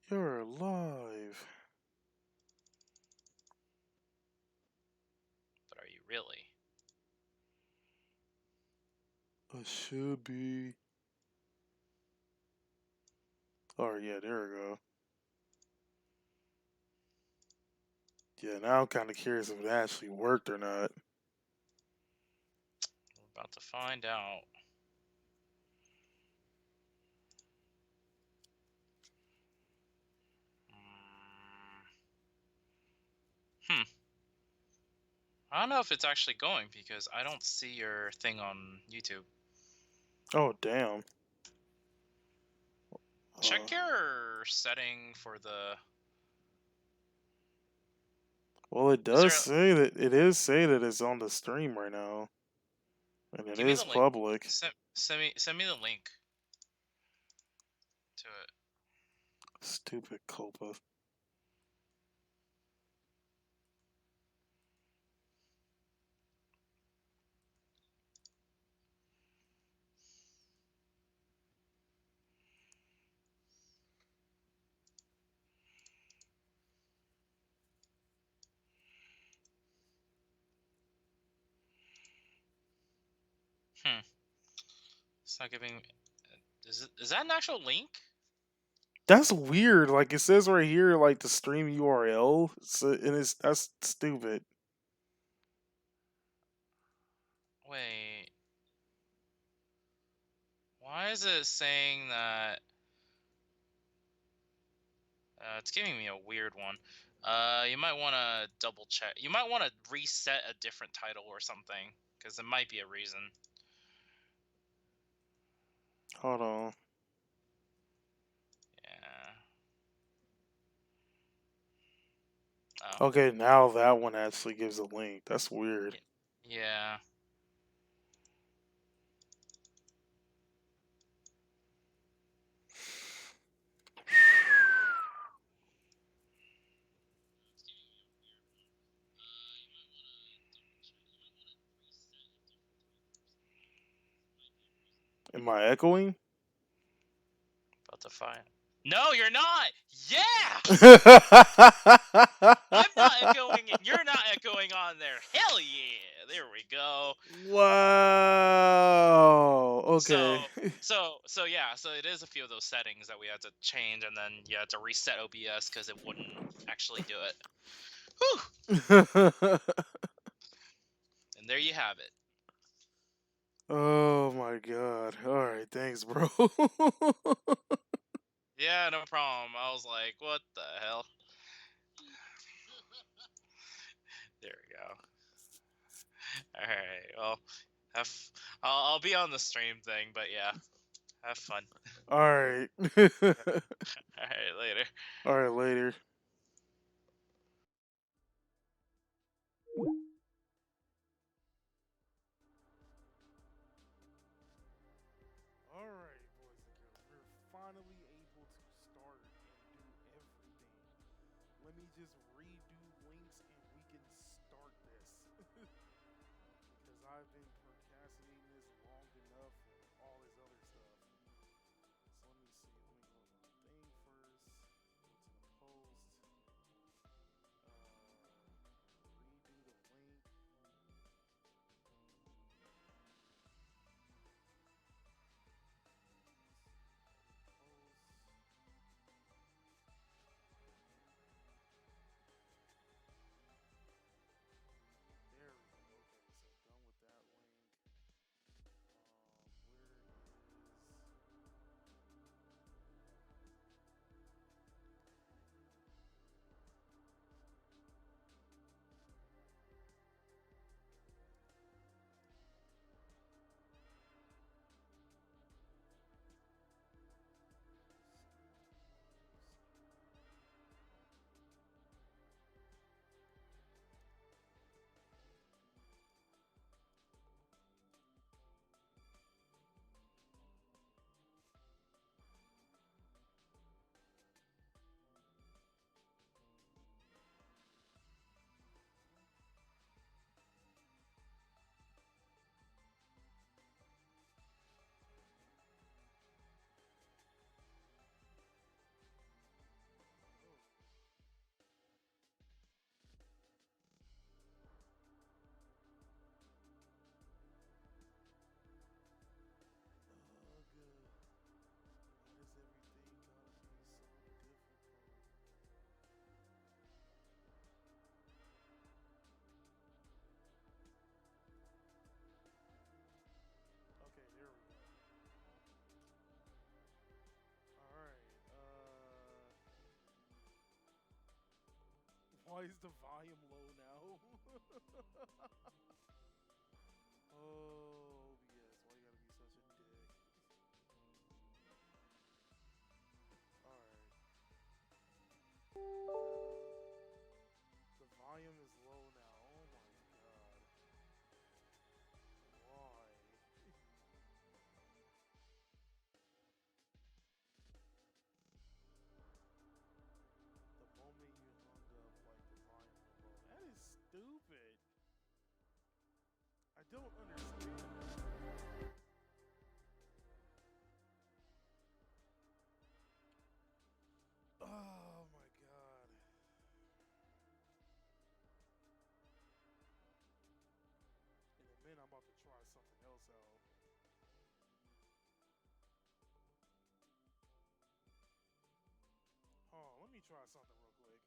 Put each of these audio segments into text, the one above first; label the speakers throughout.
Speaker 1: You're alive.
Speaker 2: But are you really?
Speaker 1: I should be. Oh, yeah, there we go. Yeah, now I'm kind of curious if it actually worked or not.
Speaker 2: We're about to find out. Hmm. I don't know if it's actually going because I don't see your thing on YouTube.
Speaker 1: Oh, damn.
Speaker 2: Check your setting for the.
Speaker 1: Well, it
Speaker 2: Is
Speaker 1: does
Speaker 2: there?
Speaker 1: say that it is say that it's on the stream right now, and it
Speaker 2: Give me
Speaker 1: is
Speaker 2: the link.
Speaker 1: public.
Speaker 2: Send me the link to it.
Speaker 1: Stupid Copa.
Speaker 2: Hmm. It's not giving. Is that an actual link?
Speaker 1: That's weird. Like it says right here, like the stream URL, so, and that's stupid.
Speaker 2: Wait. Why is it saying that? It's giving me a weird one. You might want to double check. You might want to reset a different title or something, because there might be a reason.
Speaker 1: Hold on.
Speaker 2: Yeah. Oh.
Speaker 1: Okay, now that one actually gives a link. That's weird.
Speaker 2: Yeah.
Speaker 1: Am I echoing?
Speaker 2: About to find. No, you're not. Yeah. I'm not echoing, and you're not echoing on there. Hell yeah! There we go.
Speaker 1: Wow. Okay.
Speaker 2: So yeah. So it is a few of those settings that we had to change, and then you had to reset OBS because it wouldn't actually do it. Whew. And there you have it.
Speaker 1: Oh my god. Alright, thanks, bro.
Speaker 2: Yeah, no problem. I was like, what the hell? There we go. All right. Well, have I'll be on the stream thing, but yeah, have fun.
Speaker 1: Alright.
Speaker 2: All right, later.
Speaker 1: Alright, later. Alright, boys and girls, we're finally able to start and do everything. Let me just redo links and we can start this. Because I've been procrastinating this long enough and all this other stuff. So let me see. Let me go to my thing first. Go to the post. Redo the link. There we go. Okay, so done with that link. Why is the volume low now? Oh, yes. Why you gotta be such a dick? Alright. The volume is low now. Oh my god. Why? The moment you hung up, like the volume went low. That is stupid. I don't understand that. Oh my god. In a minute, I'm about to try something else out. Oh, let me try something real quick.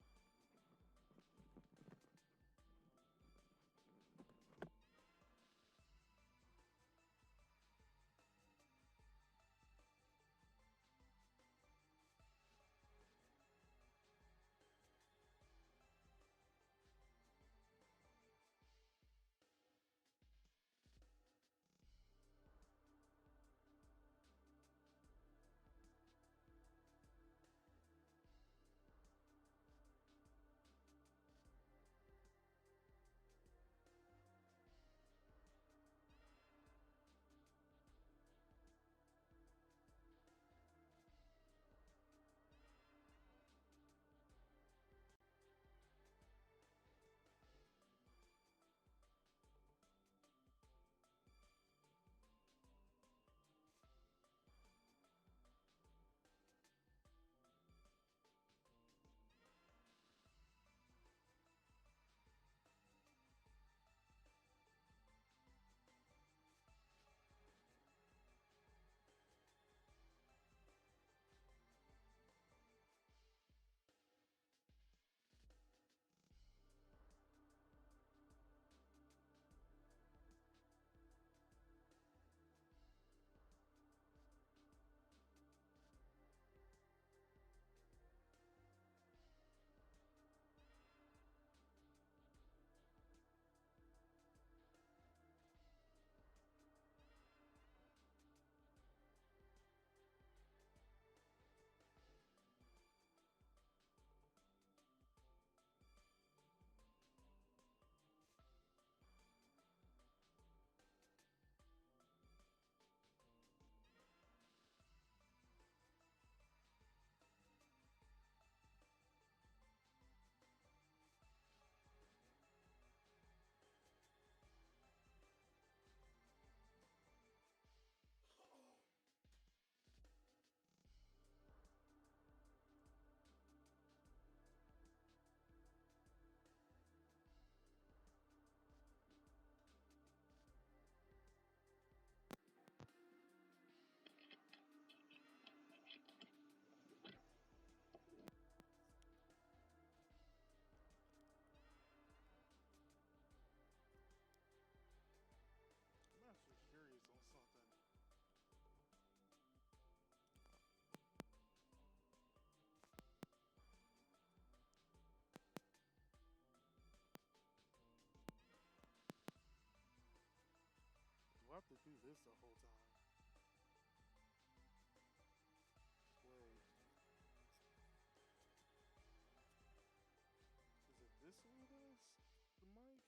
Speaker 1: I'm actually curious on something. Do I have to do this the whole time? Wait. Is it this way that's the mic?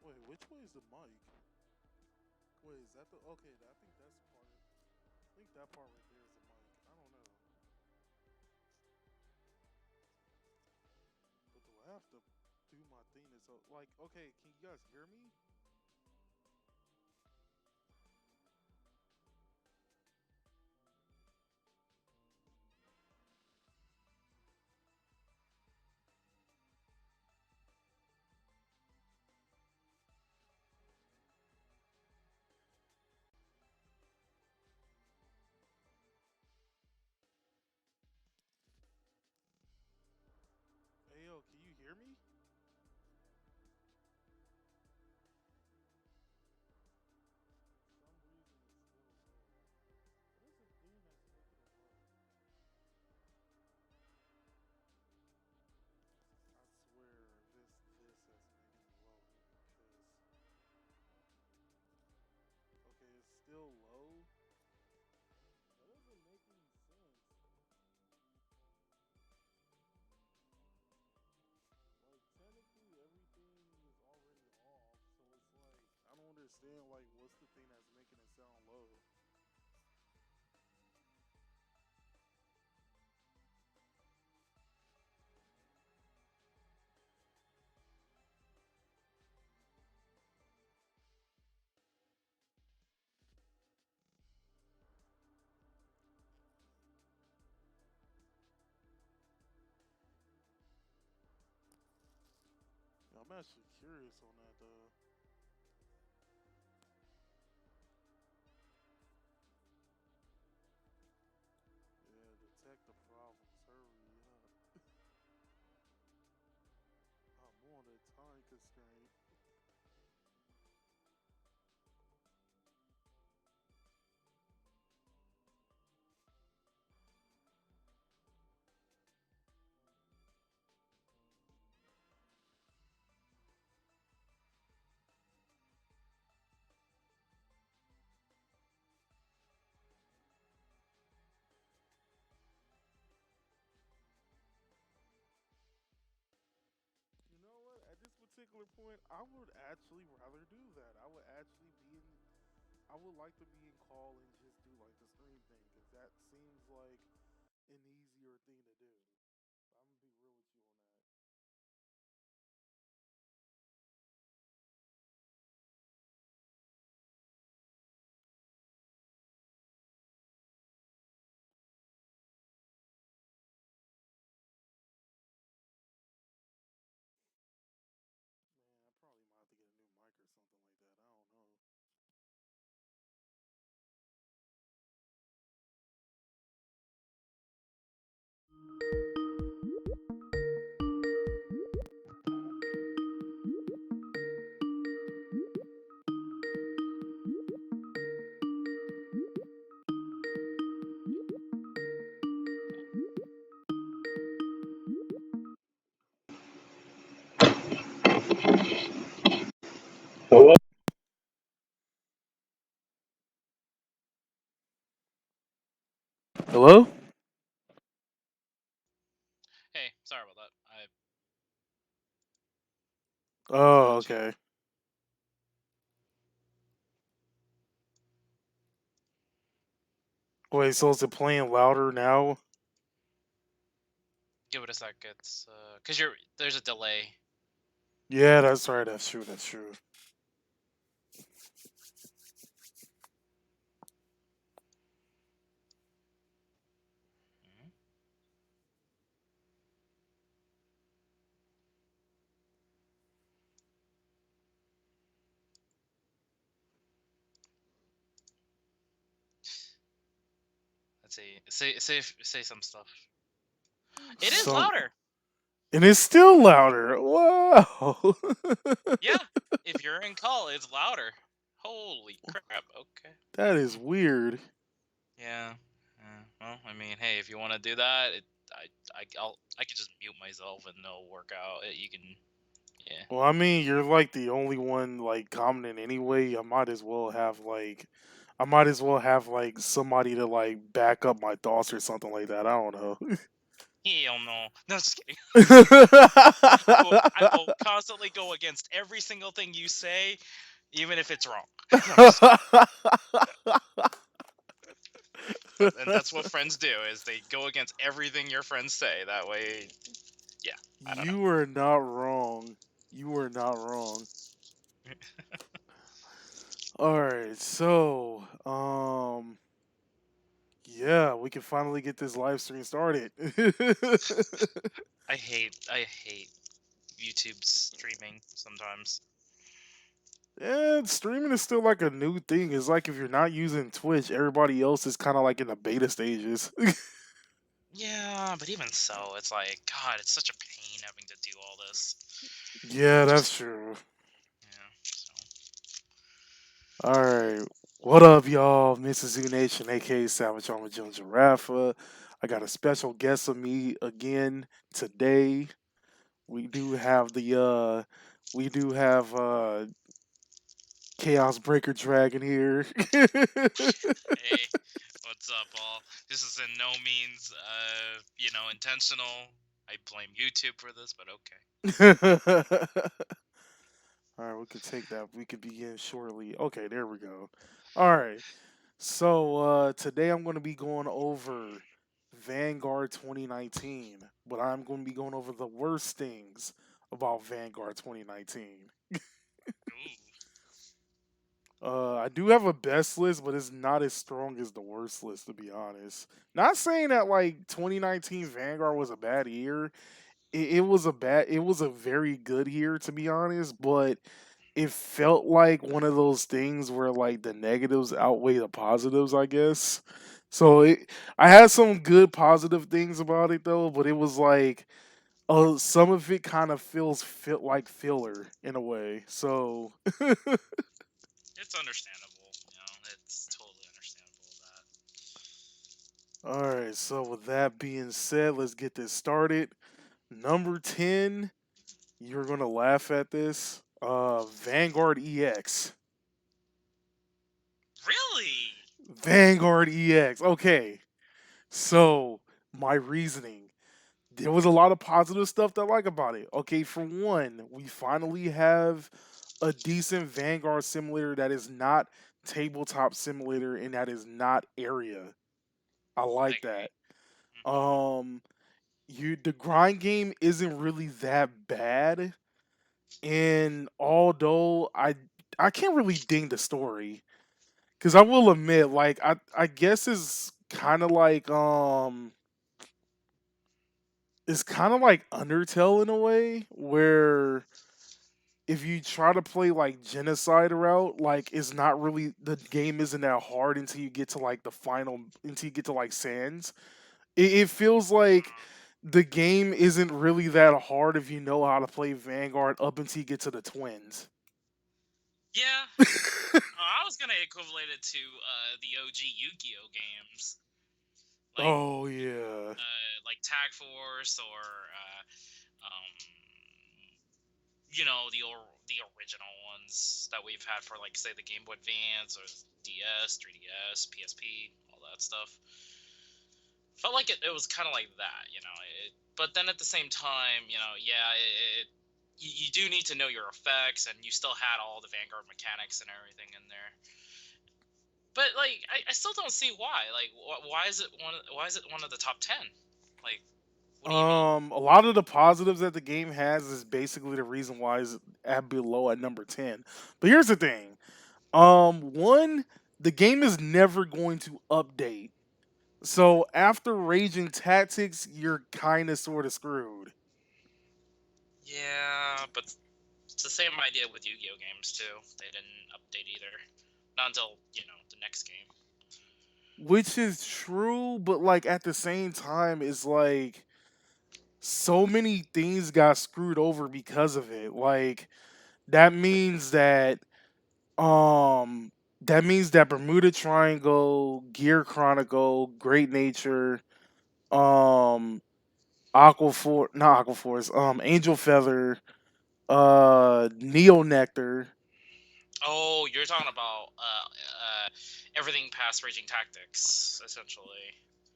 Speaker 1: Wait, which way is the mic? Wait, is that the... Okay, I think that's the part. I think that part right there is the mic. I don't know. But do I have to do my thing that's... Like, okay, can you guys hear me? understand like what's the thing that's making it sound low. Yeah, I'm actually curious on that though. Yeah, detect the problems. Hurry up. I'm on a time constraint. You know what? At this particular point, I would actually rather do that. I would actually be in. I would like to be in call and just do like the stream thing because that seems like an easier thing to do. I'm gonna be real with you on that. Man, I probably might have to get a new mic or something like that. I don't know. Hello?
Speaker 2: Hey, sorry about that. I
Speaker 1: Oh,
Speaker 2: got you.
Speaker 1: okay. Wait, so is it playing louder now?
Speaker 2: Give it a sec. It's cause there's a delay.
Speaker 1: Yeah, that's right. That's true. That's true.
Speaker 2: Mhm. Let's see. Say some stuff. It is
Speaker 1: Some,
Speaker 2: louder.
Speaker 1: and it's still louder. Wow.
Speaker 2: Yeah. If you're in call, it's louder. Holy crap. Okay.
Speaker 1: That is weird.
Speaker 2: Yeah. Yeah. Well, I mean, hey, if you want to do that, I could just mute myself and it'll work out. You can, yeah.
Speaker 1: Well, I mean, you're like the only one like commenting anyway. I might as well have like somebody to like back up my thoughts or something like that. I don't know.
Speaker 2: Hell no. No, just kidding. I will constantly go against every single thing you say, even if it's wrong. No, I'm just kidding. And that's what friends do is they go against everything your friends say. That way, yeah. I don't
Speaker 1: You are not wrong. You are not wrong.
Speaker 2: know.
Speaker 1: All right, so yeah, we can finally get this live stream started.
Speaker 2: I hate YouTube streaming sometimes.
Speaker 1: And streaming is still like a new thing. It's like if you're not using Twitch, everybody else is kind of like in the beta stages.
Speaker 2: Yeah, but even so, it's like God, it's such a pain having to do all this.
Speaker 1: Yeah,
Speaker 2: Just
Speaker 1: that's true.
Speaker 2: yeah. So
Speaker 1: All right, what up, y'all? Mrs. Z Nation, aka Savage Armor Jones Giraffe. I got a special guest of me again today. We do have Chaos Breaker Dragon here.
Speaker 2: hey, what's up, all? This is in no means, intentional. I blame YouTube for this, but okay.
Speaker 1: All right, we can take that. We can begin shortly. Okay, there we go. All right. So today I'm going to be going over Vanguard 2019, but I'm going to be going over the worst things about Vanguard 2019.
Speaker 2: Ooh.
Speaker 1: I do have a best list, but it's not as strong as the worst list, to be honest. Not saying that like 2019 Vanguard was a bad year. It was a very good year, to be honest, but it felt like one of those things where like the negatives outweigh the positives, I guess. So I had some good positive things about it though, but it was like some of it kind of feels fit like filler in a way. So
Speaker 2: It's understandable. It's totally understandable that.
Speaker 1: all right, so with that being said, let's get this started. Number 10, you're going to laugh at this. Vanguard EX.
Speaker 2: Really?
Speaker 1: Vanguard EX. Okay. So, my reasoning. There was a lot of positive stuff that I like about it. Okay, for one, we finally have a decent Vanguard simulator that is not tabletop simulator and that is not area. I
Speaker 2: I
Speaker 1: like
Speaker 2: agree.
Speaker 1: that.
Speaker 2: Hmm.
Speaker 1: Um the grind game isn't really that bad, and although I can't really ding the story, because I will admit, like I guess it's kind of like Undertale in a way, where if you try to play like genocide route, like it's not really, the game isn't that hard until you get to like the final, until you get to like Sands. It feels like the game isn't really that hard if you know how to play Vanguard up until you get to the twins.
Speaker 2: Yeah. I was gonna equivalent it to the OG Yu-Gi-Oh games, like
Speaker 1: Oh yeah.
Speaker 2: like Tag Force or um, the original ones that we've had for like say the Game Boy Advance or DS, 3DS, PSP, all that stuff. Felt like it was kind of like that, but then at the same time, yeah, you do need to know your effects, and you still had all the Vanguard mechanics and everything in there. But like, I still don't see why. Like, why is it one? Why is it one of the top 10? Like, what do you mean?
Speaker 1: A lot of the positives that the game has is basically the reason why it's at below at number 10. But here's the thing. One, the game is never going to update. So after Raging Tactics, you're kind of sort of screwed.
Speaker 2: Yeah, but it's the same idea with Yu-Gi-Oh games too. They didn't update either, not until the next game.
Speaker 1: Which is true, but like at the same time, it's like so many things got screwed over because of it. Like that means that um Bermuda Triangle, Gear Chronicle, Great Nature, um not Aquaforce, Angel Feather, Neo Nectar.
Speaker 2: Oh, you're talking about everything past Raging Tactics, essentially.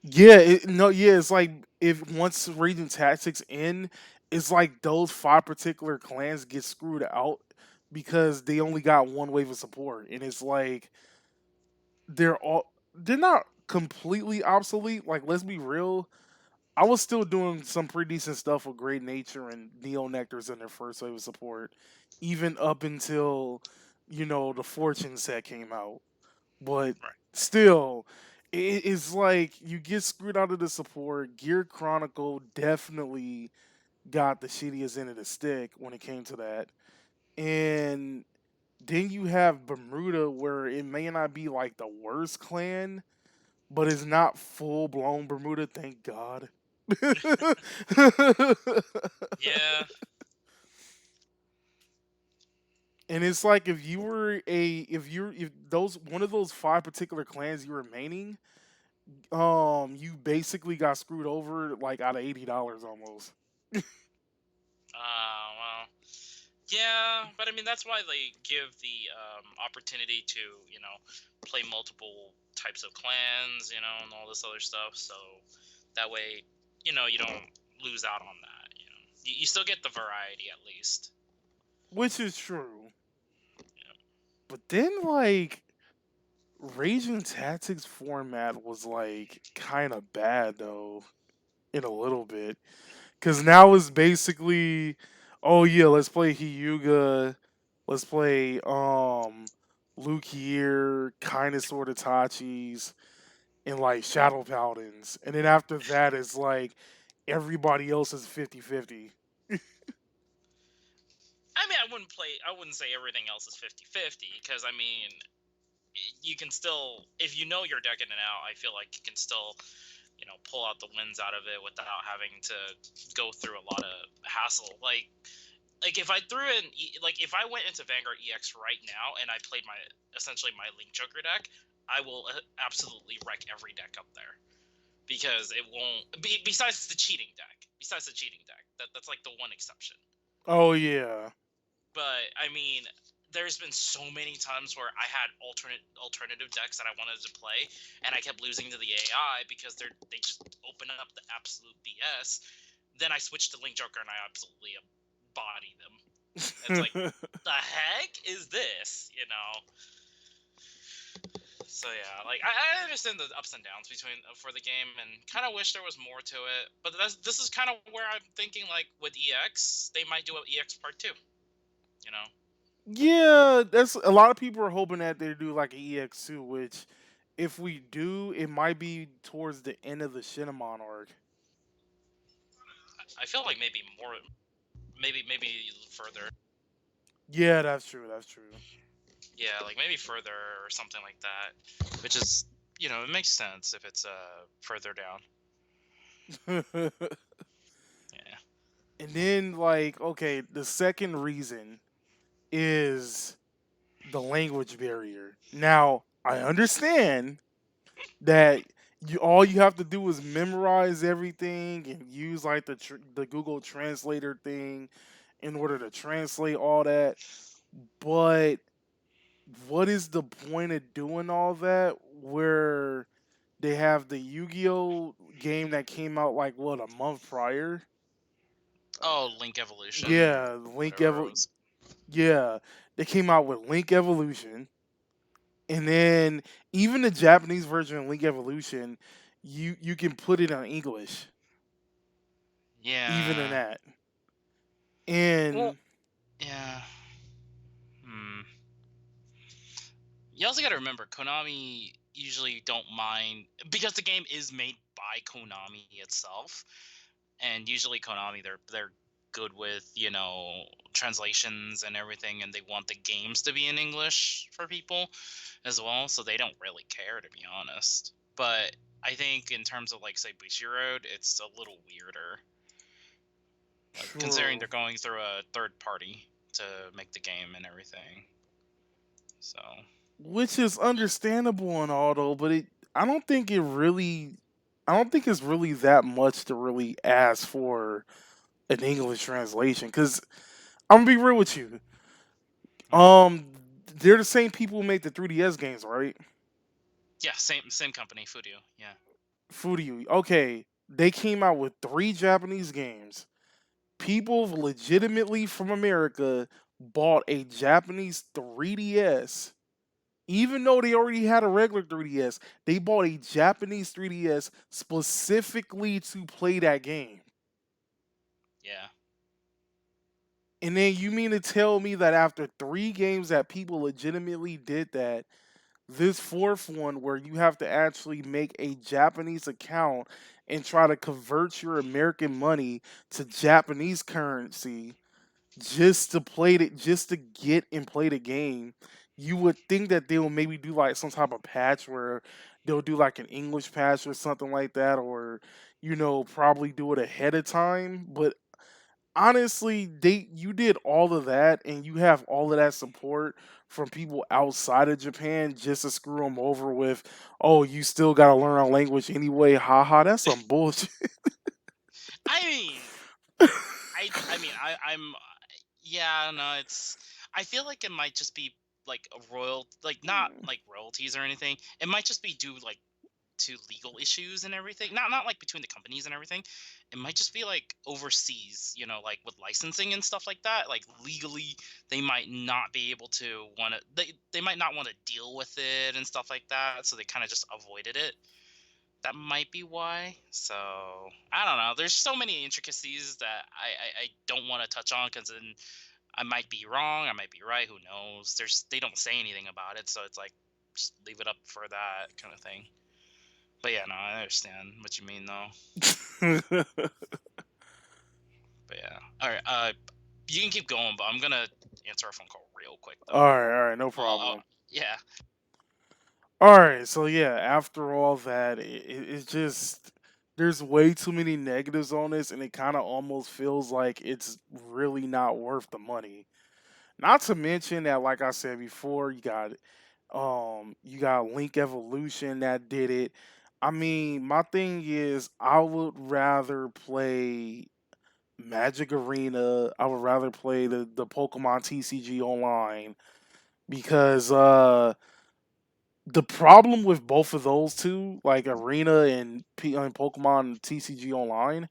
Speaker 1: Yeah, no, yeah, it's like if once Raging Tactics end, it's like those five particular clans get screwed out because they only got one wave of support, and it's like they're not completely obsolete. Like let's be real, I was still doing some pretty decent stuff with Great Nature and Neo Nectars in their first wave of support, even up until the Fortune set came out. But
Speaker 2: Right.
Speaker 1: still, it's like you get screwed out of the support. Gear Chronicle definitely got the shittiest end of the stick when it came to that. And then you have Bermuda, where it may not be like the worst clan, but it's not full blown Bermuda, thank God.
Speaker 2: Yeah.
Speaker 1: And it's like if those one of those five particular clans you were maining, you basically got screwed over like out of $80 almost.
Speaker 2: Well. Yeah, but I mean that's why they give the opportunity to play multiple types of clans, and all this other stuff. So that way, you don't lose out on that. You still get the variety at least.
Speaker 1: Which is true. But then like Raging Tactics format was like kind of bad though in a little bit because now it's basically, oh yeah, let's play Hyuga, let's play Lukier, kind of sort of Tachis, and like Shadow Paladins, and then after that it's like everybody else is 50-50.
Speaker 2: I mean, I wouldn't say everything else is 50-50 because I mean, you can still, if you know your deck in and out, I feel like you can still, pull out the wins out of it without having to go through a lot of hassle. Like if I threw in, like if I went into Vanguard EX right now and I played essentially my Link Joker deck, I will absolutely wreck every deck up there because it won't be, besides the cheating deck, that's like the one exception.
Speaker 1: Oh yeah.
Speaker 2: But I mean, there's been so many times where I had alternative decks that I wanted to play, and I kept losing to the AI because they just open up the absolute BS. Then I switched to Link Joker and I absolutely body them. It's like, the heck is this? So yeah, like I understand the ups and downs between for the game, and kind of wish there was more to it. But this is kind of where I'm thinking, like with EX, they might do an EX Part 2. You know,
Speaker 1: Yeah, that's a lot of people are hoping that they do like an EX2, which if we do, it might be towards the end of the Shinamon arc.
Speaker 2: I feel like maybe more, maybe further.
Speaker 1: Yeah, that's true. That's true.
Speaker 2: Yeah, like maybe further or something like that. Which is, it makes sense if it's further down.
Speaker 1: And
Speaker 2: Yeah.
Speaker 1: then like, okay, the second reason is the language barrier. Now, I understand that all you have to do is memorize everything and use like the Google Translator thing in order to translate all that. But what is the point of doing all that where they have the Yu-Gi-Oh game that came out like what, a month prior?
Speaker 2: Oh, Link Evolution,
Speaker 1: Yeah,
Speaker 2: whatever it was.
Speaker 1: yeah, they came out with Link Evolution, and then even the Japanese version of Link Evolution, you can put it on English, even in
Speaker 2: Yeah.
Speaker 1: that.
Speaker 2: Well,
Speaker 1: And
Speaker 2: yeah. Hmm. You also got to remember, Konami usually don't mind because the game is made by Konami itself, and usually Konami they're good with translations and everything, and they want the games to be in English for people as well, so they don't really care, to be honest. But I think in terms of like say Bushiroad, it's a little weirder, like considering
Speaker 1: true,
Speaker 2: they're going through a third party to make the game and everything. So
Speaker 1: which is understandable and all though, but I don't think it really, I don't think it's really that much to really ask for an English translation. Because I'm gonna be real with you,
Speaker 2: mhm.
Speaker 1: they're the same people who make the 3DS games, right?
Speaker 2: Yeah, same company, Fudio. Yeah.
Speaker 1: Fudio. Okay, they came out with 3 Japanese games. People legitimately from America bought a Japanese 3DS. Even though they already had a regular 3DS, they bought a Japanese 3DS specifically to play that game.
Speaker 2: Yeah.
Speaker 1: And then you mean to tell me that after 3 games that people legitimately did that, this fourth one where you have to actually make a Japanese account and try to convert your American money to Japanese currency just to play it, just to get and play the game, you would think that they'll maybe do like some type of patch where they'll do like an English patch or something like that, or probably do it ahead of time. But honestly, you did all of that and you have all of that support from people outside of Japan just to screw them over with, oh, you still got to learn our language anyway. Haha, that's some bullshit.
Speaker 2: I mean, I'm yeah, no, it's I feel like it might just be like a royal, like not like royalties or anything. It might just be due like to legal issues and everything. Not like between the companies and everything. It might just be like overseas, like with licensing and stuff like that. Like legally, they might not be able to want to. They might not want to deal with it and stuff like that. So they kind of just avoided it. That might be why. So I don't know. There's so many intricacies that I don't want to touch on because then I might be wrong. I might be right. Who knows? They don't say anything about it, so it's like just leave it up for that kind of thing. But yeah, no, I understand what you mean though. But yeah, all right. You can keep going, but I'm gonna answer a phone call real quick though.
Speaker 1: All right, no
Speaker 2: Uh, uh
Speaker 1: problem.
Speaker 2: yeah,
Speaker 1: All right, so yeah, after all that, it's just there's way too many negatives on this, and it kind of almost feels like it's really not worth the money. Not to mention that, like I said before, you got Link Evolution that did it. I mean, my thing is, I would rather play Magic Arena. I would rather play the Pokemon TCG online because the problem with both of those two, like Arena and Pokemon TCG Online,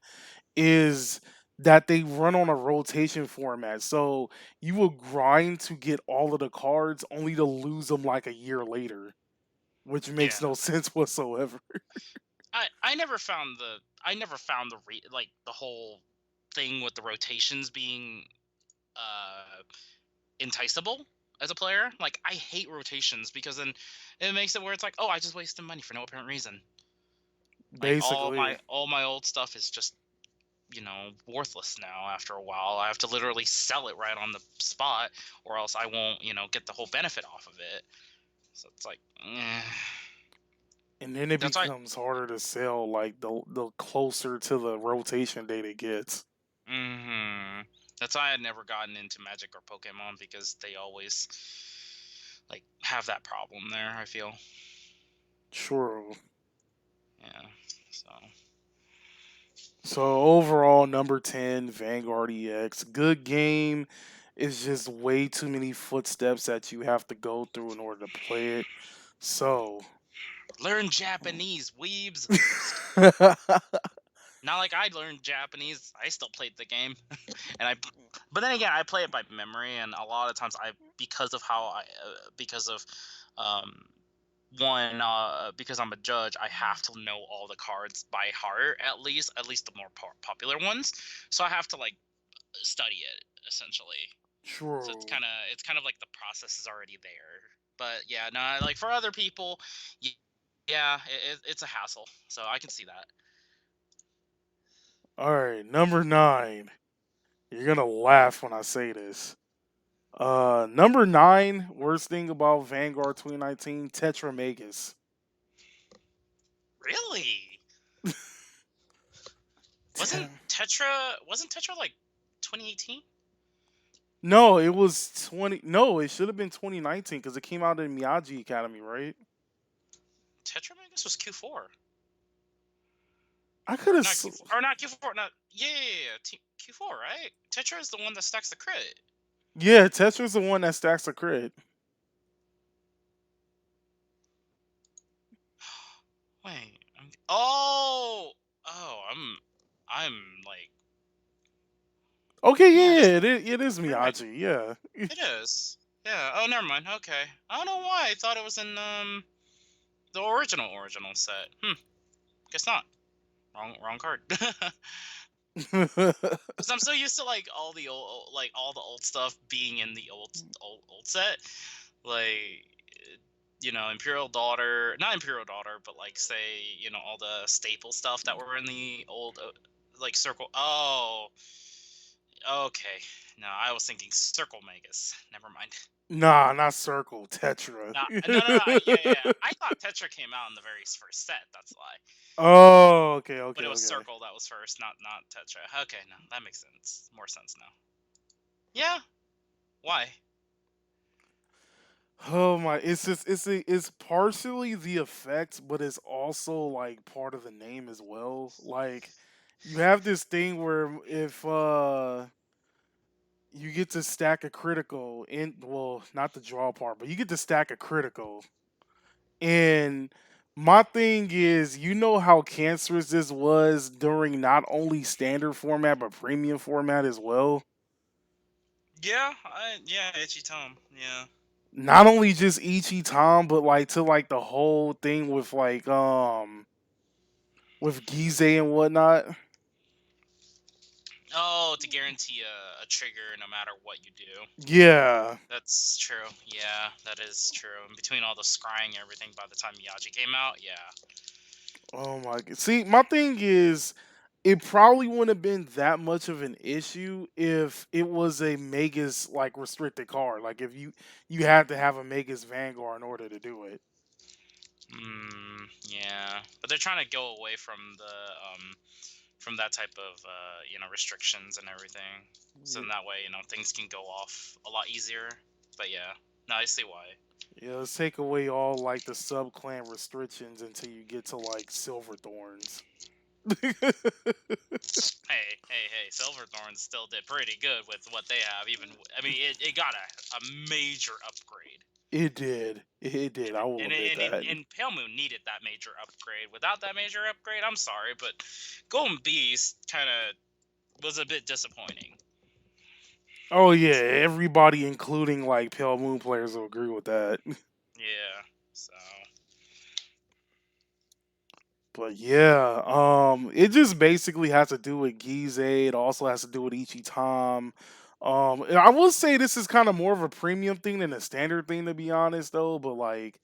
Speaker 1: is that they run on a rotation format. So you will grind to get all of the cards only to lose them like a year later, which makes
Speaker 2: yeah.
Speaker 1: no sense whatsoever.
Speaker 2: I never found like the whole thing with the rotations being uh enticable as a player. Like I hate rotations because then it makes it where it's like, oh, I just wasted money for no apparent reason. Like
Speaker 1: Basically.
Speaker 2: all my old stuff is just worthless now after a while. I have to literally sell it right on the spot, or else I won't get the whole benefit off of it. So it's like,
Speaker 1: And then it
Speaker 2: that's why.
Speaker 1: becomes harder to sell like the closer to the rotation date it gets.
Speaker 2: hmm That's why I had never gotten into Magic or Pokemon because they always like have that problem there. I feel,
Speaker 1: True.
Speaker 2: yeah. So
Speaker 1: So overall, number 10, Vanguard EX. Good game. It's just way too many footsteps that you have to go through in order to play it. So
Speaker 2: learn Japanese, weebs. I'm just kidding. Not like I learned Japanese. I still played the game, and but then again, I play it by memory, and a lot of times because of how because of, um, one, because I'm a judge, I have to know all the cards by heart at least the more popular ones. So I have to like study it essentially. So
Speaker 1: true.
Speaker 2: it's kind of like the process is already there. But yeah, no, like for other people, yeah, it's a hassle. So I can see that.
Speaker 1: All right, number 9. You're gonna laugh when I say this. Number 9. Worst thing about Vanguard 2019, Tetramagus.
Speaker 2: Really?
Speaker 1: Te-
Speaker 2: Wasn't Tetra like 2018?
Speaker 1: no, it was 20. No, it should have been 2019 because it came out in Miyagi Academy, right?
Speaker 2: Tetra Magus was Q4.
Speaker 1: I could have.
Speaker 2: Not Q4, or not Q4, not yeah. Q4, right? Tetra is the one that stacks the crit.
Speaker 1: Yeah, Tetra's the one that stacks a crit.
Speaker 2: Wait, oh, I'm like,
Speaker 1: Okay,
Speaker 2: yeah,
Speaker 1: yeah, yeah, it is
Speaker 2: you're right.
Speaker 1: Miyagi. Yeah.
Speaker 2: It is. Yeah. Oh, never mind. Okay. I don't know why I thought it was in the original set. Guess not. Wrong card. Because I'm so used to like all the old stuff being in the old set, like Imperial Daughter, not Imperial Daughter, but like say all the staple stuff that were in the old like Circle. Oh, okay. No, I was thinking Circle Magus. Never mind.
Speaker 1: Nah, not Circle, Tetra.
Speaker 2: No. Yeah. I thought Tetra came out in the very first set. That's why.
Speaker 1: Oh, okay,
Speaker 2: But
Speaker 1: okay,
Speaker 2: it was
Speaker 1: okay.
Speaker 2: Circle that was first, not Tetra. Okay, no, that makes sense. More sense now. Yeah. Why?
Speaker 1: Oh my, it's just it's partially the effect, but it's also like part of the name as well. Like you have this thing where if you get to stack a critical in, well, not the draw part, but you get to stack a critical, and My thing is, you know how cancerous this was during not only standard format but premium format as well.
Speaker 2: Yeah, yeah, Itchy Tom. Yeah.
Speaker 1: Not only just Ichi Tom, but like to like the whole thing with like with Gize and whatnot.
Speaker 2: Oh, to guarantee a trigger no matter what you do.
Speaker 1: Yeah.
Speaker 2: That's true. Yeah, that is true. And between all the scrying and everything, by the time Miyagi came out, yeah.
Speaker 1: Oh my god. See, my thing is, it probably wouldn't have been that much of an issue if it was a Megas like restricted card. Like if you had to have a Megas Vanguard in order to do it.
Speaker 2: Yeah. But they're trying to go away from that type of restrictions and everything. So in that way, things can go off a lot easier. But yeah, no, I see why.
Speaker 1: Yeah, let's take away all like the sub clan restrictions until you get to like Silver Thorns.
Speaker 2: Hey, Silverthorn still did pretty good with what they have. Even I mean, it got a major upgrade.
Speaker 1: It did. It did. I will
Speaker 2: And,
Speaker 1: admit
Speaker 2: and, and,
Speaker 1: that.
Speaker 2: and Pale Moon needed that major upgrade. Without that major upgrade, I'm sorry, but Golden Beast kind of was a bit disappointing.
Speaker 1: Oh yeah, everybody, including like Pale Moon players, will agree with that.
Speaker 2: Yeah, so
Speaker 1: But yeah, it just basically has to do with Gize. It also has to do with Ichi Tom. And I will say this is kind of more of a premium thing than a standard thing, to be honest, though. But like,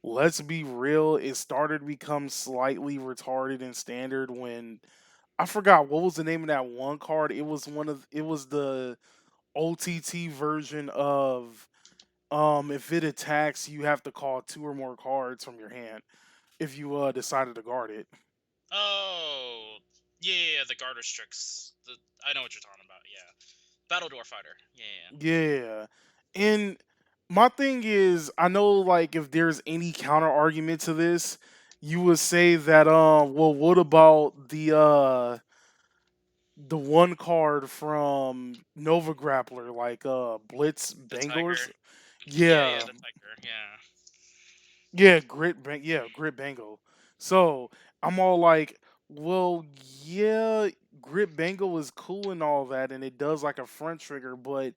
Speaker 1: let's be real, it started to become slightly retarded in standard when I forgot what was the name of that one card. It was the OTT version of if it attacks, you have to call two or more cards from your hand if you decided to guard it.
Speaker 2: oh yeah, the Garter Strix. I know what you're talking about. Yeah, Battle Door Fighter. Yeah.
Speaker 1: Yeah. And my thing is, I know like if there's any counter argument to this, you would say that well what about the one card from Nova Grappler like Blitz
Speaker 2: The
Speaker 1: Bangors?
Speaker 2: Tiger. Yeah,
Speaker 1: Yeah.
Speaker 2: the Tiger. Yeah.
Speaker 1: Yeah, Grit Bango. So, I'm all like, well, yeah, Grit Bango is cool and all that and it does like a front trigger, but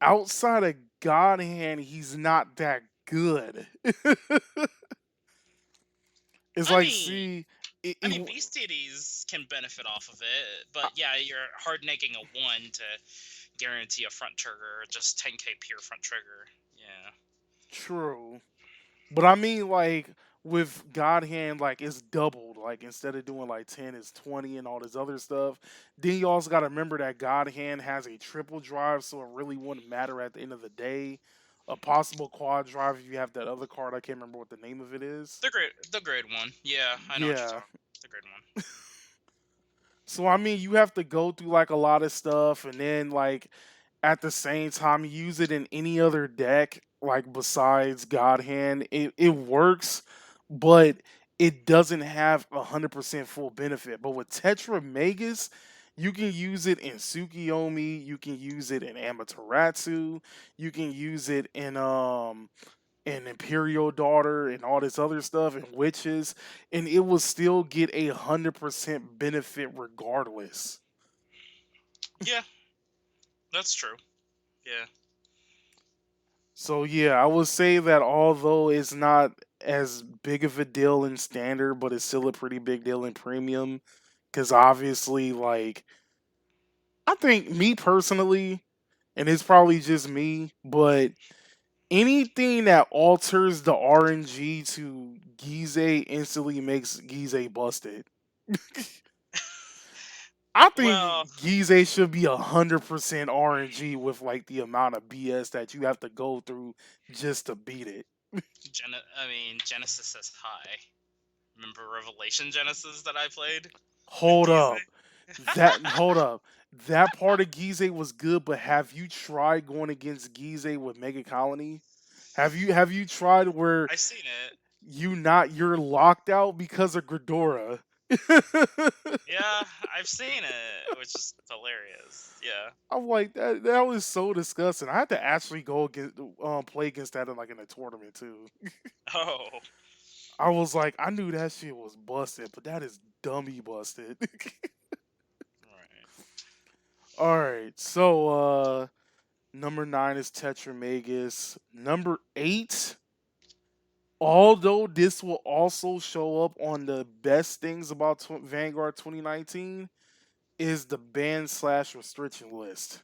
Speaker 1: outside of God Hand, he's not that good. It's
Speaker 2: I
Speaker 1: like,
Speaker 2: mean,
Speaker 1: see,
Speaker 2: I mean, Beast Titties can benefit off of it,
Speaker 1: I-
Speaker 2: but yeah, you're hard necking a one to guarantee a front trigger, just 10k pure front trigger. Yeah.
Speaker 1: true. But I mean, like with God Hand, like it's doubled. Like instead of doing like 10, it's 20 and all this other stuff. Then you also got to remember that God Hand has a triple drive, so it really wouldn't matter at the end of the day. A possible quad drive if you have that other card. I can't remember what the name of it is.
Speaker 2: The grade one. Yeah, I know what you're
Speaker 1: Yeah.
Speaker 2: talking. The grade one.
Speaker 1: So I mean, you have to go through like a lot of stuff, and then like at the same time use it in any other deck like besides God Hand. It works, but it doesn't have 100% full benefit. But with Tetra Megas, you can use it in Tsukiyomi, you can use it in Amaterasu, you can use it in Imperial Daughter and all this other stuff and witches, and it will still get 100% benefit regardless.
Speaker 2: Yeah, that's true. Yeah.
Speaker 1: So yeah, I would say that although it's not as big of a deal in standard, but it's still a pretty big deal in premium. Because obviously, like I think me personally, and it's probably just me, but anything that alters the RNG to Gize instantly makes Gize busted. I
Speaker 2: Well,
Speaker 1: think Gize should be 100% RNG with like the amount of BS that you have to go through just to beat it.
Speaker 2: I mean, Genesis is high. Remember Revelation Genesis that I played with
Speaker 1: Hold
Speaker 2: Gize?
Speaker 1: up. Hold up. That part of Gize was good, but have you tried going against Gize with Mega Colony? Have you tried where
Speaker 2: I seen it.
Speaker 1: you're locked out because of Gridora?
Speaker 2: Yeah, I've seen it, which is hilarious. Yeah.
Speaker 1: I'm like that was so disgusting. I had to actually go against play against that in like in a tournament too.
Speaker 2: Oh.
Speaker 1: I was like, I knew that shit was busted, but that is dummy busted.
Speaker 2: Right.
Speaker 1: All right, so number 9 is Tetramagus. Number 8, although this will also show up on the best things about Vanguard 2019, is the ban slash restriction list.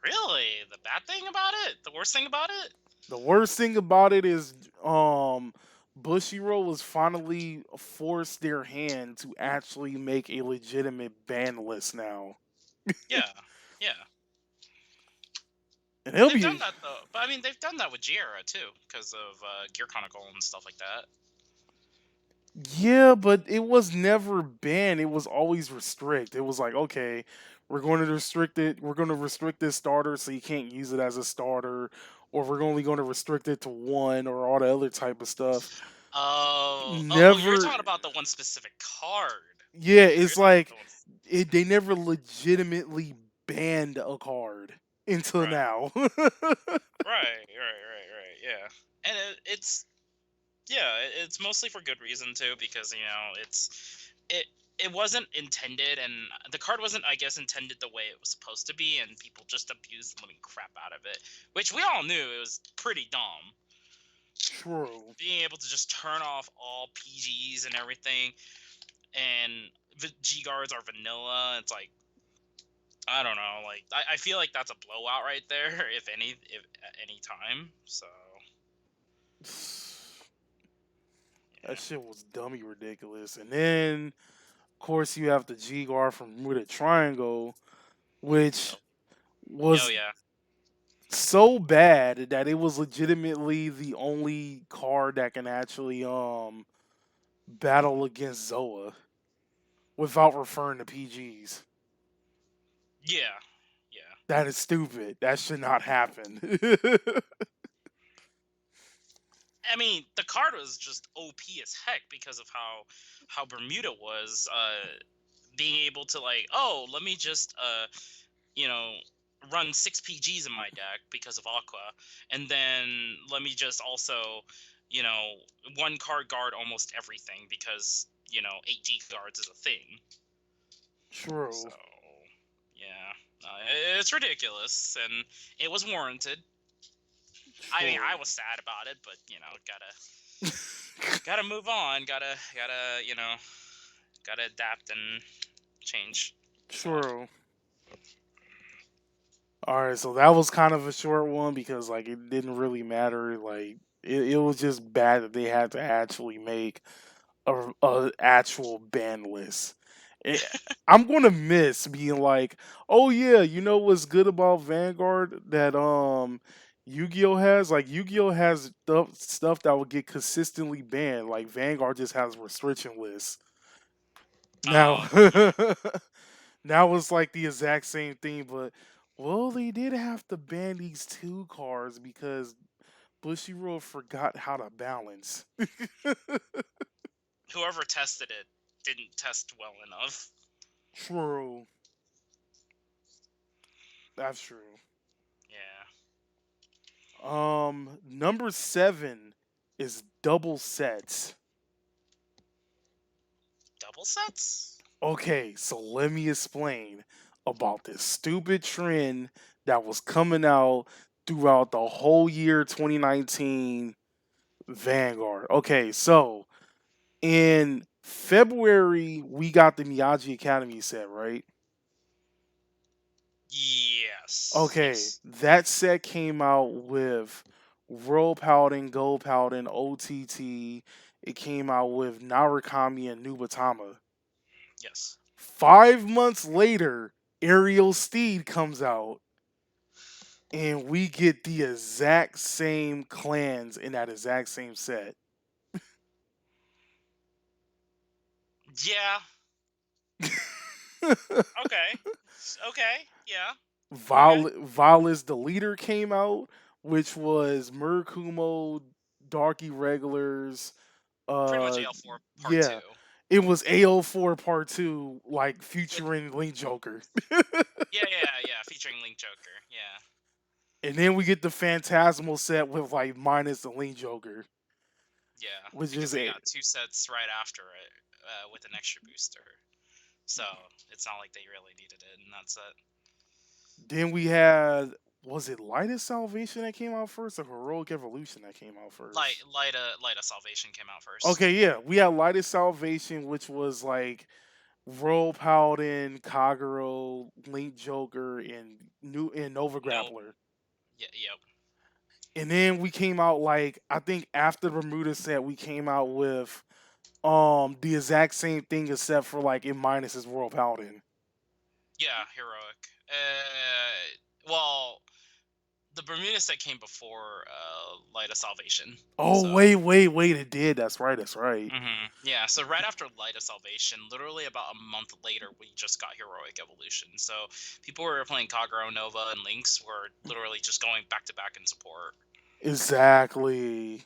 Speaker 2: Really? The bad thing about it? The worst thing about it?
Speaker 1: The worst thing about it is Bushiroad was finally forced their hand to actually make a legitimate ban list now.
Speaker 2: Yeah. Yeah.
Speaker 1: And it'll
Speaker 2: They've done
Speaker 1: be
Speaker 2: that though. But I mean, they've done that with Jiera too, because of Gear Chronicle and stuff like that.
Speaker 1: yeah, but it was never banned. It was always restrict. It was like, okay, we're going to restrict it. We're going to restrict this starter so you can't use it as a starter, or we're only going to restrict it to one, or all the other type of stuff.
Speaker 2: You're
Speaker 1: Never,
Speaker 2: talking about the one specific card.
Speaker 1: yeah,
Speaker 2: You're
Speaker 1: it's
Speaker 2: talking about
Speaker 1: like
Speaker 2: the one.
Speaker 1: they never legitimately banned a card until
Speaker 2: Right.
Speaker 1: now.
Speaker 2: Right. Yeah. And it's yeah, it's mostly for good reason too, because it it wasn't intended, and the card wasn't, I guess, intended the way it was supposed to be, and people just abused the living crap out of it, which we all knew it was pretty dumb.
Speaker 1: True.
Speaker 2: Being able to just turn off all PGs and everything, and the G guards are vanilla. It's like, I don't know, like I feel like that's a blowout right there, if at any time. So
Speaker 1: That
Speaker 2: yeah.
Speaker 1: shit was dummy ridiculous. And then, of course, you have the G Guard from Bermuda Triangle, which
Speaker 2: Oh, oh
Speaker 1: was
Speaker 2: yeah.
Speaker 1: so bad that it was legitimately the only card that can actually battle against Zoa without referring to PGs.
Speaker 2: Yeah. Yeah.
Speaker 1: That is stupid. That should not happen.
Speaker 2: I mean, the card was just OP as heck because of how Bermuda was being able to, like, oh, let me just you know run 6 PGs in my deck because of Aqua, and then let me just also you know one card guard almost everything because 8G guards is a thing. So
Speaker 1: True.
Speaker 2: yeah, it's ridiculous, and it was warranted. I mean, I
Speaker 1: True.
Speaker 2: was sad about it, but gotta move on. Gotta gotta adapt and change. So
Speaker 1: True. All right, so that was kind of a short one because like it didn't really matter. Like it was just bad that they had to actually make a actual ban list. Eh, I'm gonna miss being like, oh yeah, you know what's good about Vanguard that Yu-Gi-Oh has? Like Yu-Gi-Oh has stuff that will get consistently banned. Like Vanguard just has restriction lists. Now now it's like the exact same thing, but well, they did have to ban these two cards because Bushiroad forgot how to balance.
Speaker 2: whoever tested it didn't test well enough.
Speaker 1: True. That's true.
Speaker 2: Yeah,
Speaker 1: Number 7 is double sets.
Speaker 2: double sets.
Speaker 1: Okay, so let me explain about this stupid trend that was coming out throughout the whole year 2019 Vanguard. Okay, so in February we got the Miyagi Academy set, right?
Speaker 2: Yes,
Speaker 1: Okay,
Speaker 2: yes,
Speaker 1: that set came out with World Paladin, Gold Paladin, OTT. It came out with Narukami and Nubatama.
Speaker 2: yes.
Speaker 1: 5 months later, Aerial Steed comes out, and we get the exact same clans in that exact same set.
Speaker 2: Yeah. Okay. Okay. Yeah. Okay.
Speaker 1: Violus the Leader came out, which was Murakumo, Darky Regulars,
Speaker 2: Pretty much
Speaker 1: uh
Speaker 2: AL4 Part
Speaker 1: yeah.
Speaker 2: Two.
Speaker 1: It was AO4 Part 2, like
Speaker 2: With
Speaker 1: featuring Link Joker.
Speaker 2: yeah, featuring Link Joker. Yeah.
Speaker 1: And then we get the Phantasmal set with like minus the Link Joker.
Speaker 2: Yeah,
Speaker 1: which
Speaker 2: because
Speaker 1: is
Speaker 2: they
Speaker 1: a.
Speaker 2: got two sets right after it with an extra booster. So it's not like they really needed it in that set.
Speaker 1: Then we had, was it Light of Salvation that came out first or Heroic Evolution that came out first?
Speaker 2: Light of Salvation came out first.
Speaker 1: Okay, yeah, we had Light of Salvation, which was like Roll Paladin, Kagero, Link Joker, and Nova
Speaker 2: No,
Speaker 1: Grappler.
Speaker 2: yeah, yep,
Speaker 1: And then we came out like I think after the Bermuda set, we came out with the exact same thing except for like it minus his Royal Paladin.
Speaker 2: yeah, heroic. Well, the Bermuda set came before Light of Salvation,
Speaker 1: Oh
Speaker 2: so.
Speaker 1: wait, it did. That's right, that's right.
Speaker 2: Yeah, so right after Light of Salvation, literally about a month later, we just got Heroic Evolution. So people who were playing Kagero, Nova, and Lynx were literally just going back to back in support.
Speaker 1: Exactly.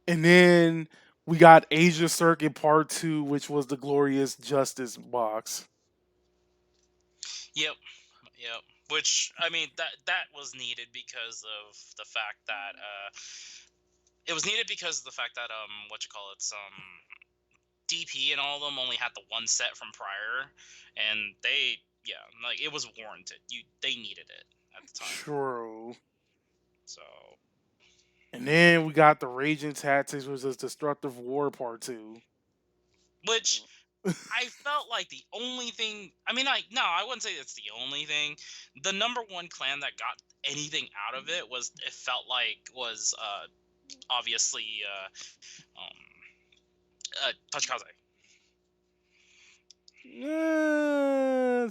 Speaker 1: And then we got Asia Circuit Part 2, which was the Glorious Justice box.
Speaker 2: Yep, yep. Which I mean that was needed because of the fact that it was needed because of the fact that what you call it DP and all of them only had the one set from prior, and they yeah like it was warranted. They needed it at the time.
Speaker 1: True.
Speaker 2: So
Speaker 1: And then we got the Raging Tactics, which was Destructive War Part 2.
Speaker 2: which I felt like the only thing. I mean, like, no, I wouldn't say it's the only thing. The number one clan that got anything out of it was it felt like was obviously Tachikaze.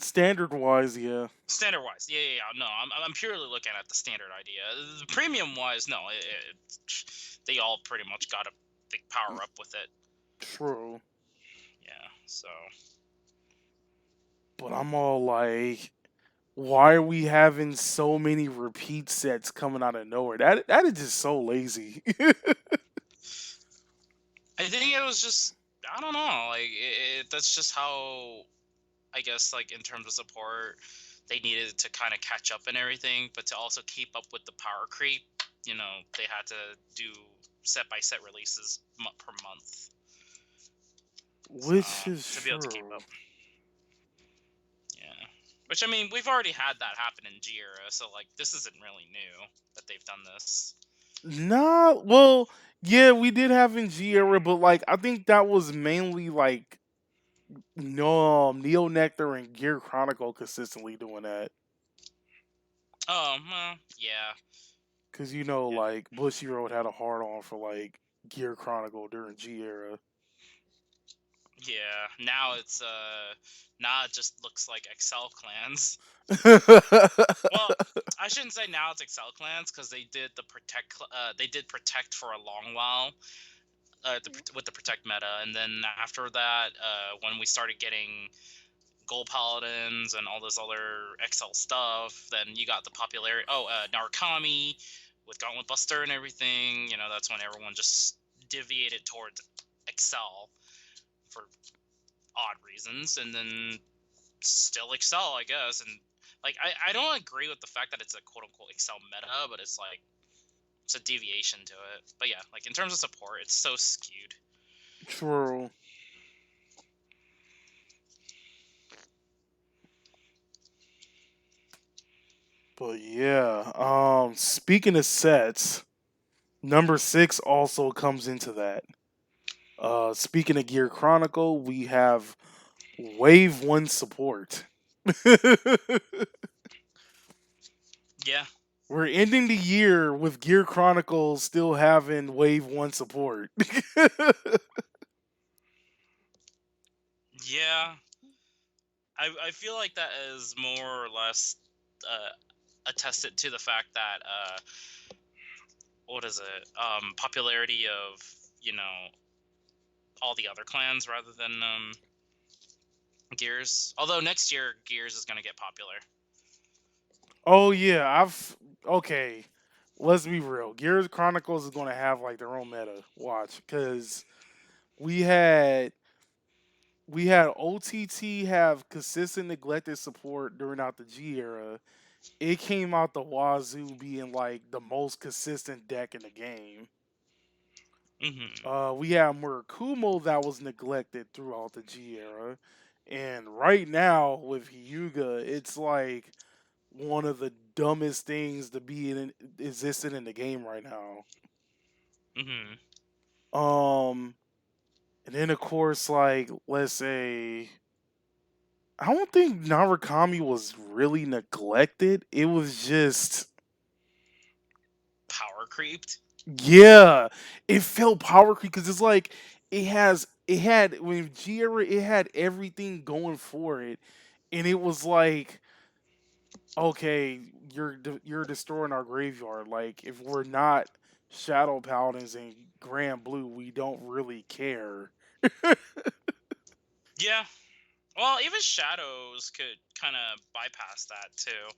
Speaker 1: Standard wise, yeah.
Speaker 2: Standard wise, yeah. No, I'm purely looking at the standard idea. The premium wise, no, they all pretty much got a big power up with it.
Speaker 1: True.
Speaker 2: Yeah, so
Speaker 1: But I'm all like, why are we having so many repeat sets coming out of nowhere? That is just so lazy.
Speaker 2: I think it was just I don't know, like that's just how I guess like in terms of support, they needed to kind of catch up and everything, but to also keep up with the power creep, they had to do set by set releases per month. So
Speaker 1: Which is
Speaker 2: to be able to keep
Speaker 1: true.
Speaker 2: up, yeah. Which I mean, we've already had that happen in G era, so like this isn't really new that they've done this.
Speaker 1: Nah, well, yeah, we did have in G era, but like I think that was mainly like no Neo Nectar and Gear Chronicle consistently doing that.
Speaker 2: Oh well, yeah,
Speaker 1: Cause
Speaker 2: yeah,
Speaker 1: like Bushy Road had a hard on for like Gear Chronicle during G era.
Speaker 2: yeah. Now it just looks like Excel clans. Well, I shouldn't say now it's Excel clans because they did the protect. They did protect for a long while. With the protect meta, and then after that, when we started getting gold paladins and all this other Excel stuff, then you got the popularity. Oh, Narukami with Gauntlet Buster and everything. That's when everyone just deviated towards Excel for odd reasons, and then still Excel, I guess. And like, I don't agree with the fact that it's a quote unquote Excel meta, but it's like it's a deviation to it. But yeah, like in terms of support, it's so skewed.
Speaker 1: True. But yeah, speaking of sets, number 6 also comes into that. Speaking of Gear Chronicle, we have Wave 1 support.
Speaker 2: Yeah,
Speaker 1: We're ending the year with Gear Chronicles still having Wave 1 support.
Speaker 2: yeah. I feel like that is more or less uh, attested to the fact that what is it? Popularity of you know all the other clans rather than Gears. Although next year Gears is gonna get popular.
Speaker 1: Oh yeah, okay. Let's be real. Gears Chronicles is gonna have like their own meta. Watch, because we had we had OTT have consistent neglected support during out the G era, it came out the wazoo being like the most consistent deck in the game.
Speaker 2: Hmm.
Speaker 1: We had Murakumo that was neglected throughout the G era, and right now with Hyuga, it's like one of the dumbest things to be in existing in the game right now.
Speaker 2: Hmm.
Speaker 1: Um, and then of course, like let's say, I don't think Narukami was really neglected. It was just,
Speaker 2: Power creeped.
Speaker 1: yeah, it felt power creep because it's like it had when G era it had everything going for it, and it was like, okay, you're destroying our graveyard. Like if we're not Shadow Paladins and Grand Blue, we don't really care.
Speaker 2: Yeah. Well, even shadows could kind of bypass that too.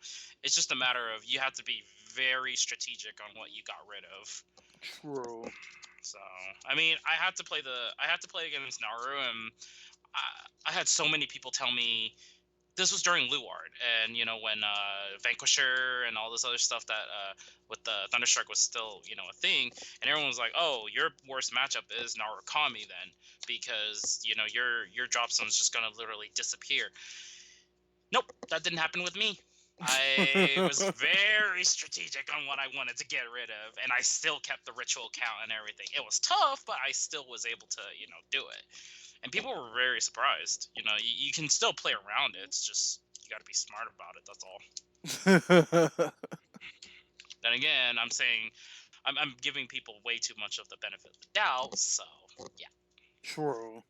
Speaker 2: It's just a matter of you have to be very strategic on what you got rid of.
Speaker 1: True.
Speaker 2: So, I mean, I had to play against Naru, and I had so many people tell me this was during Luard, and when Vanquisher and all this other stuff that with the Thunderstruck was still a thing, and everyone was like, "Oh, your worst matchup is Narukami then, because your drop zone's just gonna literally disappear." Nope, that didn't happen with me. I was very strategic on what I wanted to get rid of, and I still kept the ritual count and everything. It was tough, but I still was able to, do it. And people were very surprised. You can still play around it. It's just you got to be smart about it. That's all. Then again, I'm saying I'm giving people way too much of the benefit of the doubt. So yeah.
Speaker 1: True.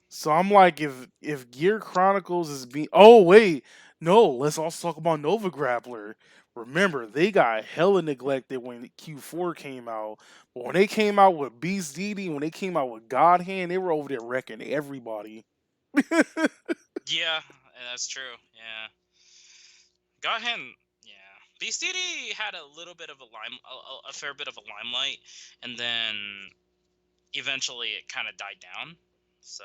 Speaker 1: So I'm like, if Gear Chronicles is being, oh wait, no, let's also talk about Nova Grappler. Remember, they got hella neglected when Q4 came out, but when they came out with Beast Deity, when they came out with God Hand, they were over there wrecking everybody.
Speaker 2: Yeah, that's true. Yeah. God Hand. Yeah. Beast Deity had a little bit of a fair bit of a limelight, and then eventually it kind of died down. So,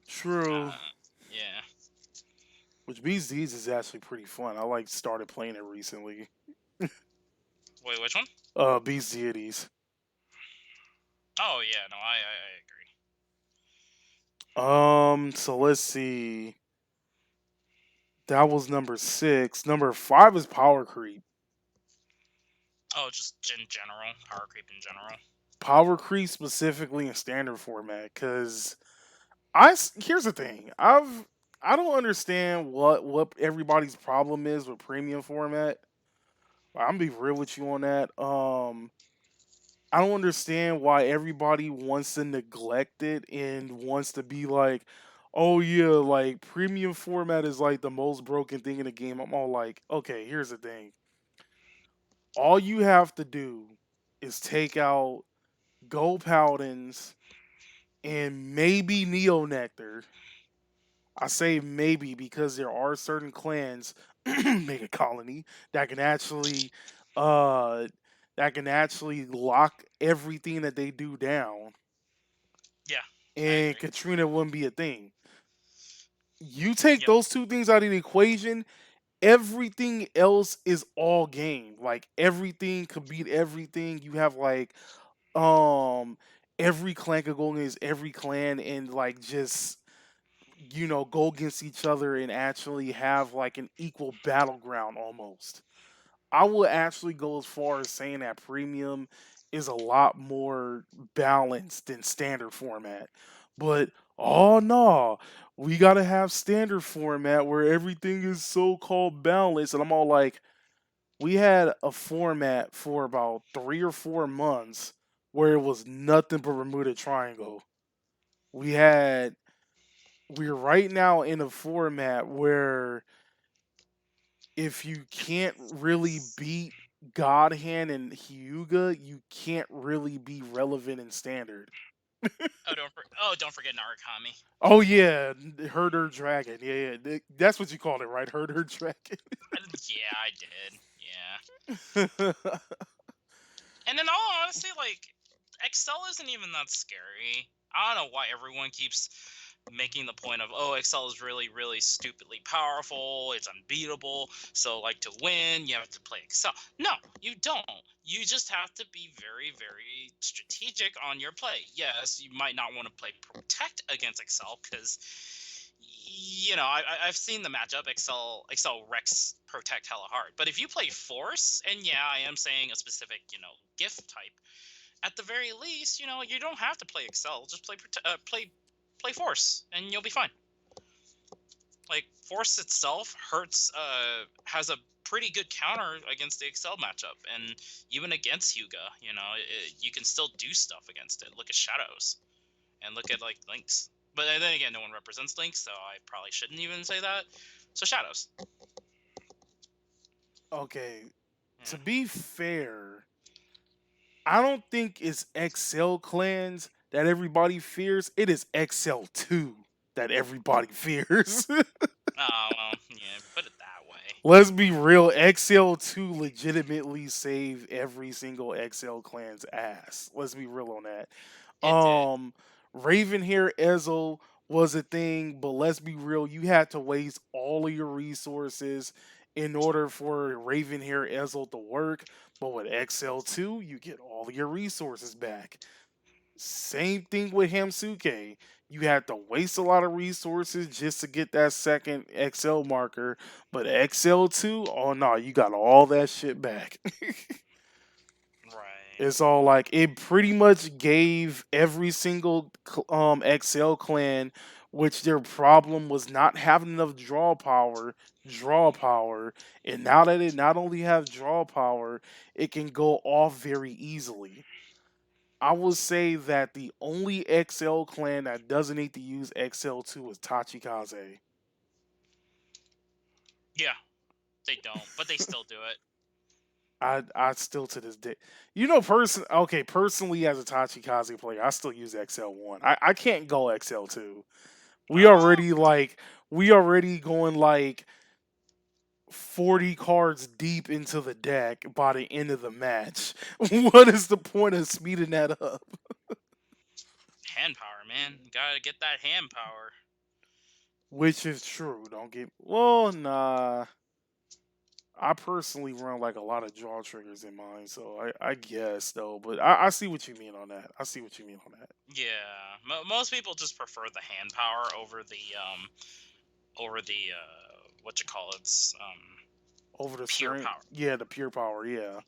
Speaker 1: True.
Speaker 2: yeah.
Speaker 1: Which Beast Deeds is actually pretty fun. I like started playing it recently.
Speaker 2: Wait, which one?
Speaker 1: Beast Deities.
Speaker 2: Oh yeah, no, I agree.
Speaker 1: So let's see. That was number 6. Number 5 is Power Creep.
Speaker 2: Oh, just in general, power creep in general.
Speaker 1: Power Creep specifically in standard format, because here's the thing. I don't understand what everybody's problem is with premium format. I'm gonna be real with you on that. I don't understand why everybody wants to neglect it and wants to be like, oh yeah, like premium format is like the most broken thing in the game. I'm all like, okay, here's the thing. All you have to do is take out Gold Paladins and maybe Neo Nectar. I say maybe because there are certain clans, Mega Colony, that can actually uh lock everything that they do down,
Speaker 2: Yeah, I
Speaker 1: and
Speaker 2: agree.
Speaker 1: Katrina wouldn't be a thing. You take
Speaker 2: Yep.
Speaker 1: those two things out of the equation, everything else is all game. Like everything could beat everything. You have like um every clan could go against every clan and like just go against each other and actually have like an equal battleground almost. I would actually go as far as saying that premium is a lot more balanced than standard format. But oh no, we gotta have standard format where everything is so called balanced. And I'm all like, we had a format for about 3 or 4 months where it was nothing but Bermuda Triangle. We had we're right now in a format where if you can't really beat God Hand and Hyuga, you can't really be relevant in standard.
Speaker 2: Don't forget Narukami.
Speaker 1: Oh yeah, Herder Dragon. Yeah, yeah, that's what you called it, right? Herder Dragon.
Speaker 2: Yeah, I did. Yeah. And in all honesty, like Excel isn't even that scary. I don't know why everyone keeps making the point of, oh, Excel is really, really stupidly powerful, it's unbeatable, so like to win you have to play Excel. No, you don't. You just have to be very, very strategic on your play. Yes, you might not want to play protect against Excel because I've seen the matchup. Excel wrecks protect hella hard, but if you play force, and yeah, I am saying a specific gift type, at the very least, you don't have to play Excel. Just play Force, and you'll be fine. Like Force itself has a pretty good counter against the Excel matchup, and even against Hyuga, you can still do stuff against it. Look at Shadows, and look at like Lynx. But then again, no one represents Lynx, so I probably shouldn't even say that. So Shadows.
Speaker 1: Okay,
Speaker 2: Yeah.
Speaker 1: to be fair, I don't think it's XL clans that everybody fears. It is XL2 that everybody fears.
Speaker 2: Oh well, yeah. If you put it that way,
Speaker 1: Let's be real, XL2 legitimately saved every single XL clan's ass. Let's be real on that.
Speaker 2: it did.
Speaker 1: Ravenhair Ezel was a thing, but let's be real, you had to waste all of your resources in order for Ravenhair Ezel to work. But with XL2, you get all of your resources back. Same thing with Hamsuke. You had to waste a lot of resources just to get that second XL marker, but XL2, oh no, you got all that shit back.
Speaker 2: Right.
Speaker 1: It's all like it pretty much gave every single XL clan, which their problem was not having enough draw power, and now that it not only have draw power, it can go off very easily. I would say that the only XL clan that doesn't need to use XL2 is Tachikaze.
Speaker 2: Yeah, they don't, but they still do it.
Speaker 1: I still to this day, personally as a Tachikaze player, I still use XL1. I can't go XL2. We
Speaker 2: Oh,
Speaker 1: already like we already going like 40 cards deep into the deck by the end of the match. What is the point of speeding that up?
Speaker 2: hand power, man. You gotta get that hand power.
Speaker 1: Which is true. Don't get well, nah. I personally run like a lot of draw triggers in mine, so I guess though. But I see what you mean on that. I see what you mean on that.
Speaker 2: Yeah, most people just prefer the hand power over the what you call it's
Speaker 1: Over the
Speaker 2: pure
Speaker 1: strength,
Speaker 2: power.
Speaker 1: yeah, the pure power, yeah.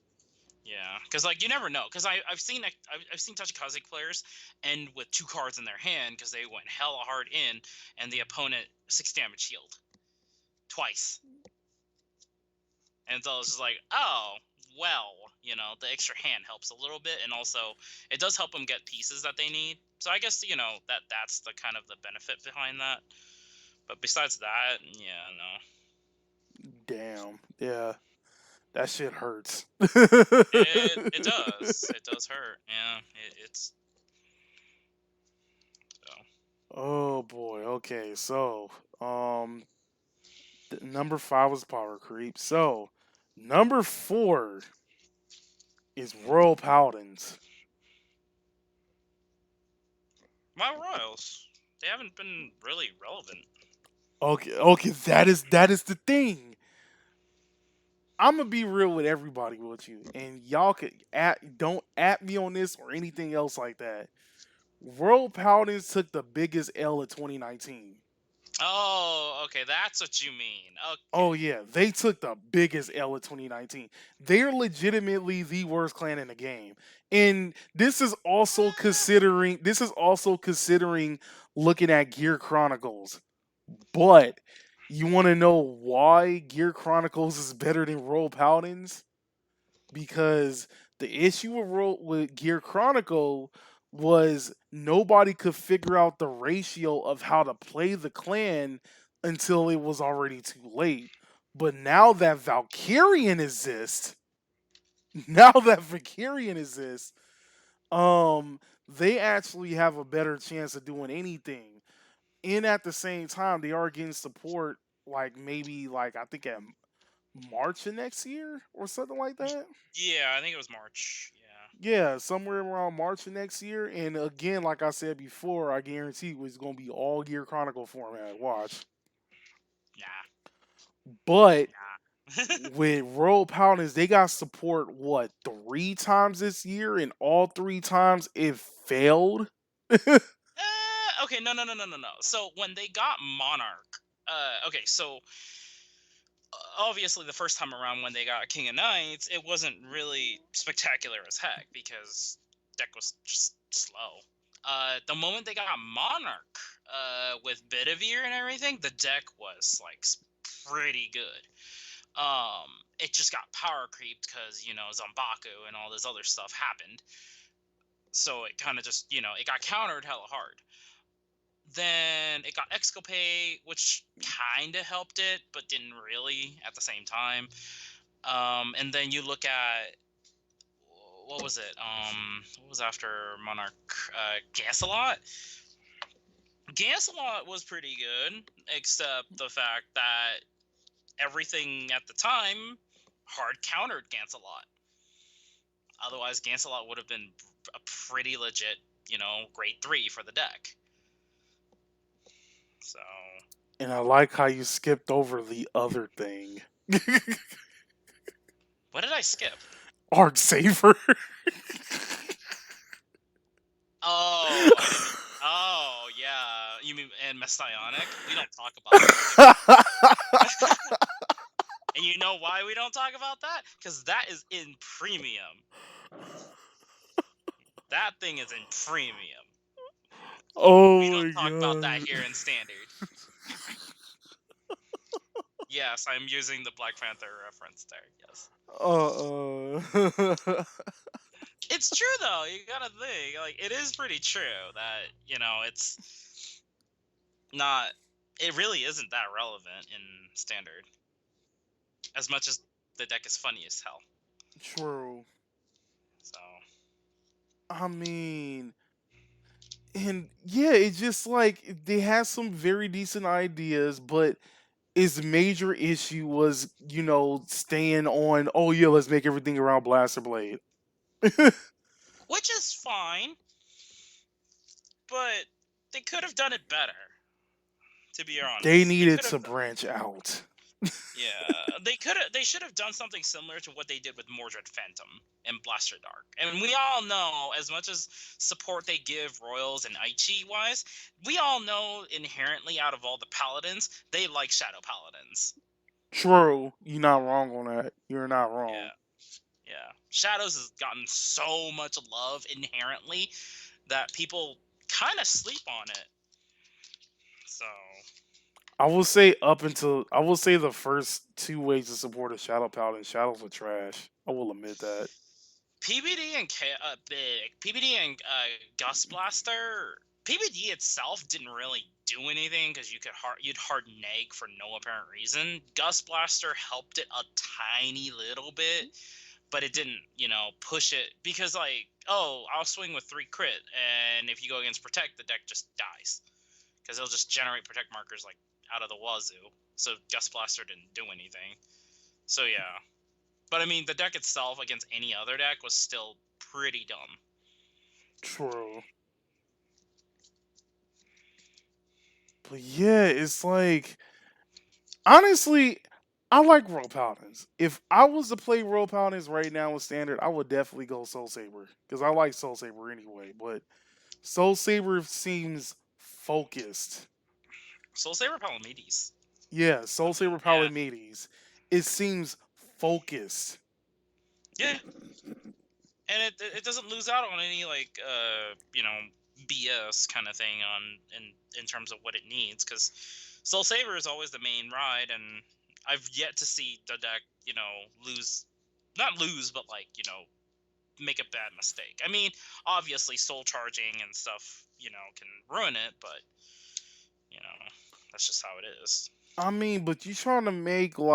Speaker 2: Yeah, because like you never know. Because I've seen Tachikaze players end with two cards in their hand because they went hella hard in, and the opponent 6 damage healed twice, and so it's just like, oh well, the extra hand helps a little bit, and also it does help them get pieces that they need. So I guess that's the kind of the benefit behind that. But besides that, yeah, no.
Speaker 1: Damn, yeah, that shit hurts.
Speaker 2: It does. It does hurt. Yeah. It's so.
Speaker 1: Oh boy. Okay, so number 5 was power creep. So number 4 is Royal Paladins.
Speaker 2: My Royals. They haven't been really relevant.
Speaker 1: Okay, that is the thing. I'm gonna be real with everybody with you, and y'all could don't at me on this or anything else like that. World Paladins took the biggest L of 2019.
Speaker 2: Oh, okay. That's what you mean.
Speaker 1: Oh
Speaker 2: Okay.
Speaker 1: yeah, they took the biggest L of 2019. They're legitimately the worst clan in the game, and this is also considering looking at Gear Chronicles. But you want to know why Gear Chronicles is better than Royal Paladins? Because the issue with Gear Chronicle was nobody could figure out the ratio of how to play the clan until it was already too late. But now that Valkyrian exists, now that Valkyrian exists, they actually have a better chance of doing anything. And at the same time, they are getting support like maybe like I think at March of next year or something like that.
Speaker 2: Yeah, I think it was March. Yeah.
Speaker 1: Yeah, somewhere around March of next year. And again, like I said before, I guarantee it's going to be all Gear Chronicle format. Watch.
Speaker 2: Nah,
Speaker 1: But
Speaker 2: nah.
Speaker 1: with Royal Paladins, they got support what 3 times this year, and all 3 times it failed.
Speaker 2: Okay, no, no, no, no, no, no. So when they got Monarch, okay, so obviously the first time around when they got King of Knights, it wasn't really spectacular as heck because deck was just slow. The moment they got Monarch, with Bedivere and everything, the deck was like pretty good. It just got power creeped because Zombaku and all this other stuff happened, so it kind of just it got countered hella hard. Then it got Exculpate, which kind of helped it, but didn't really at the same time. And then you look at what was it? What was after Monarch? Gancelot. Gancelot was pretty good, except the fact that everything at the time hard countered Gancelot. Otherwise, Gancelot would have been a pretty legit, grade 3 for the deck. So
Speaker 1: And I like how you skipped over the other thing.
Speaker 2: what did I skip?
Speaker 1: Arc Saver.
Speaker 2: Oh, I didn't. Oh, yeah. You mean and Messianic? We don't talk about that. And you know why we don't talk about that? Because that is in premium. That thing is in premium. We
Speaker 1: Oh
Speaker 2: don't
Speaker 1: my
Speaker 2: talk about that
Speaker 1: god.
Speaker 2: here in standard. Yes, I'm using the Black Panther reference there. Yes.
Speaker 1: Uh.
Speaker 2: It's true though. You gotta think like it is pretty true that it's not. It really isn't that relevant in standard. As much as the deck is funny as hell.
Speaker 1: True.
Speaker 2: So
Speaker 1: I mean, and yeah, it's just like they had some very decent ideas, but his major issue was, staying on, oh yeah, let's make everything around Blaster Blade.
Speaker 2: which is fine, but they could have done it better. To be
Speaker 1: They
Speaker 2: honest, they
Speaker 1: needed
Speaker 2: could
Speaker 1: to
Speaker 2: have.
Speaker 1: branch out.
Speaker 2: Yeah, they could have. They should have done something similar to what they did with Mordred Phantom and Blaster Dark. And we all know, as much as support they give Royals and Aichi wise, we all know inherently out of all the Paladins, they like Shadow Paladins.
Speaker 1: True. You're not wrong on that. You're not wrong.
Speaker 2: Yeah, yeah. Shadows has gotten so much love inherently that people kind of sleep on it. So
Speaker 1: I will say the first 2 ways to support a Shadow Paladin, Shadows are trash. I will admit that.
Speaker 2: PBD and PBD and Gust Blaster. PBD itself didn't really do anything because you'd hard neg for no apparent reason. Gust Blaster helped it a tiny little bit, but it didn't, push it because oh, I'll swing with 3 crit, and if you go against Protect, the deck just dies because it'll just generate Protect markers like out of the wazoo. So Gust Blaster didn't do anything. So yeah. But I mean, the deck itself against any other deck was still pretty dumb.
Speaker 1: True. But yeah, it's like, honestly, I like Royal Paladins. If I was to play Royal Paladins right now with Standard, I would definitely go Soul Saber because I like Soul Saber anyway. But Soul Saber seems focused.
Speaker 2: Soul Saber Palamedes.
Speaker 1: Yeah, Soul Saber
Speaker 2: Yeah.
Speaker 1: Palamedes. It seems focused.
Speaker 2: Yeah. And it doesn't lose out on any BS kind of thing in terms of what it needs, because Soul Saber is always the main ride, and I've yet to see the deck lose, not lose, but make a bad mistake. I mean, obviously soul charging and stuff can ruin it, but that's just how it is.
Speaker 1: I mean, but you're trying to make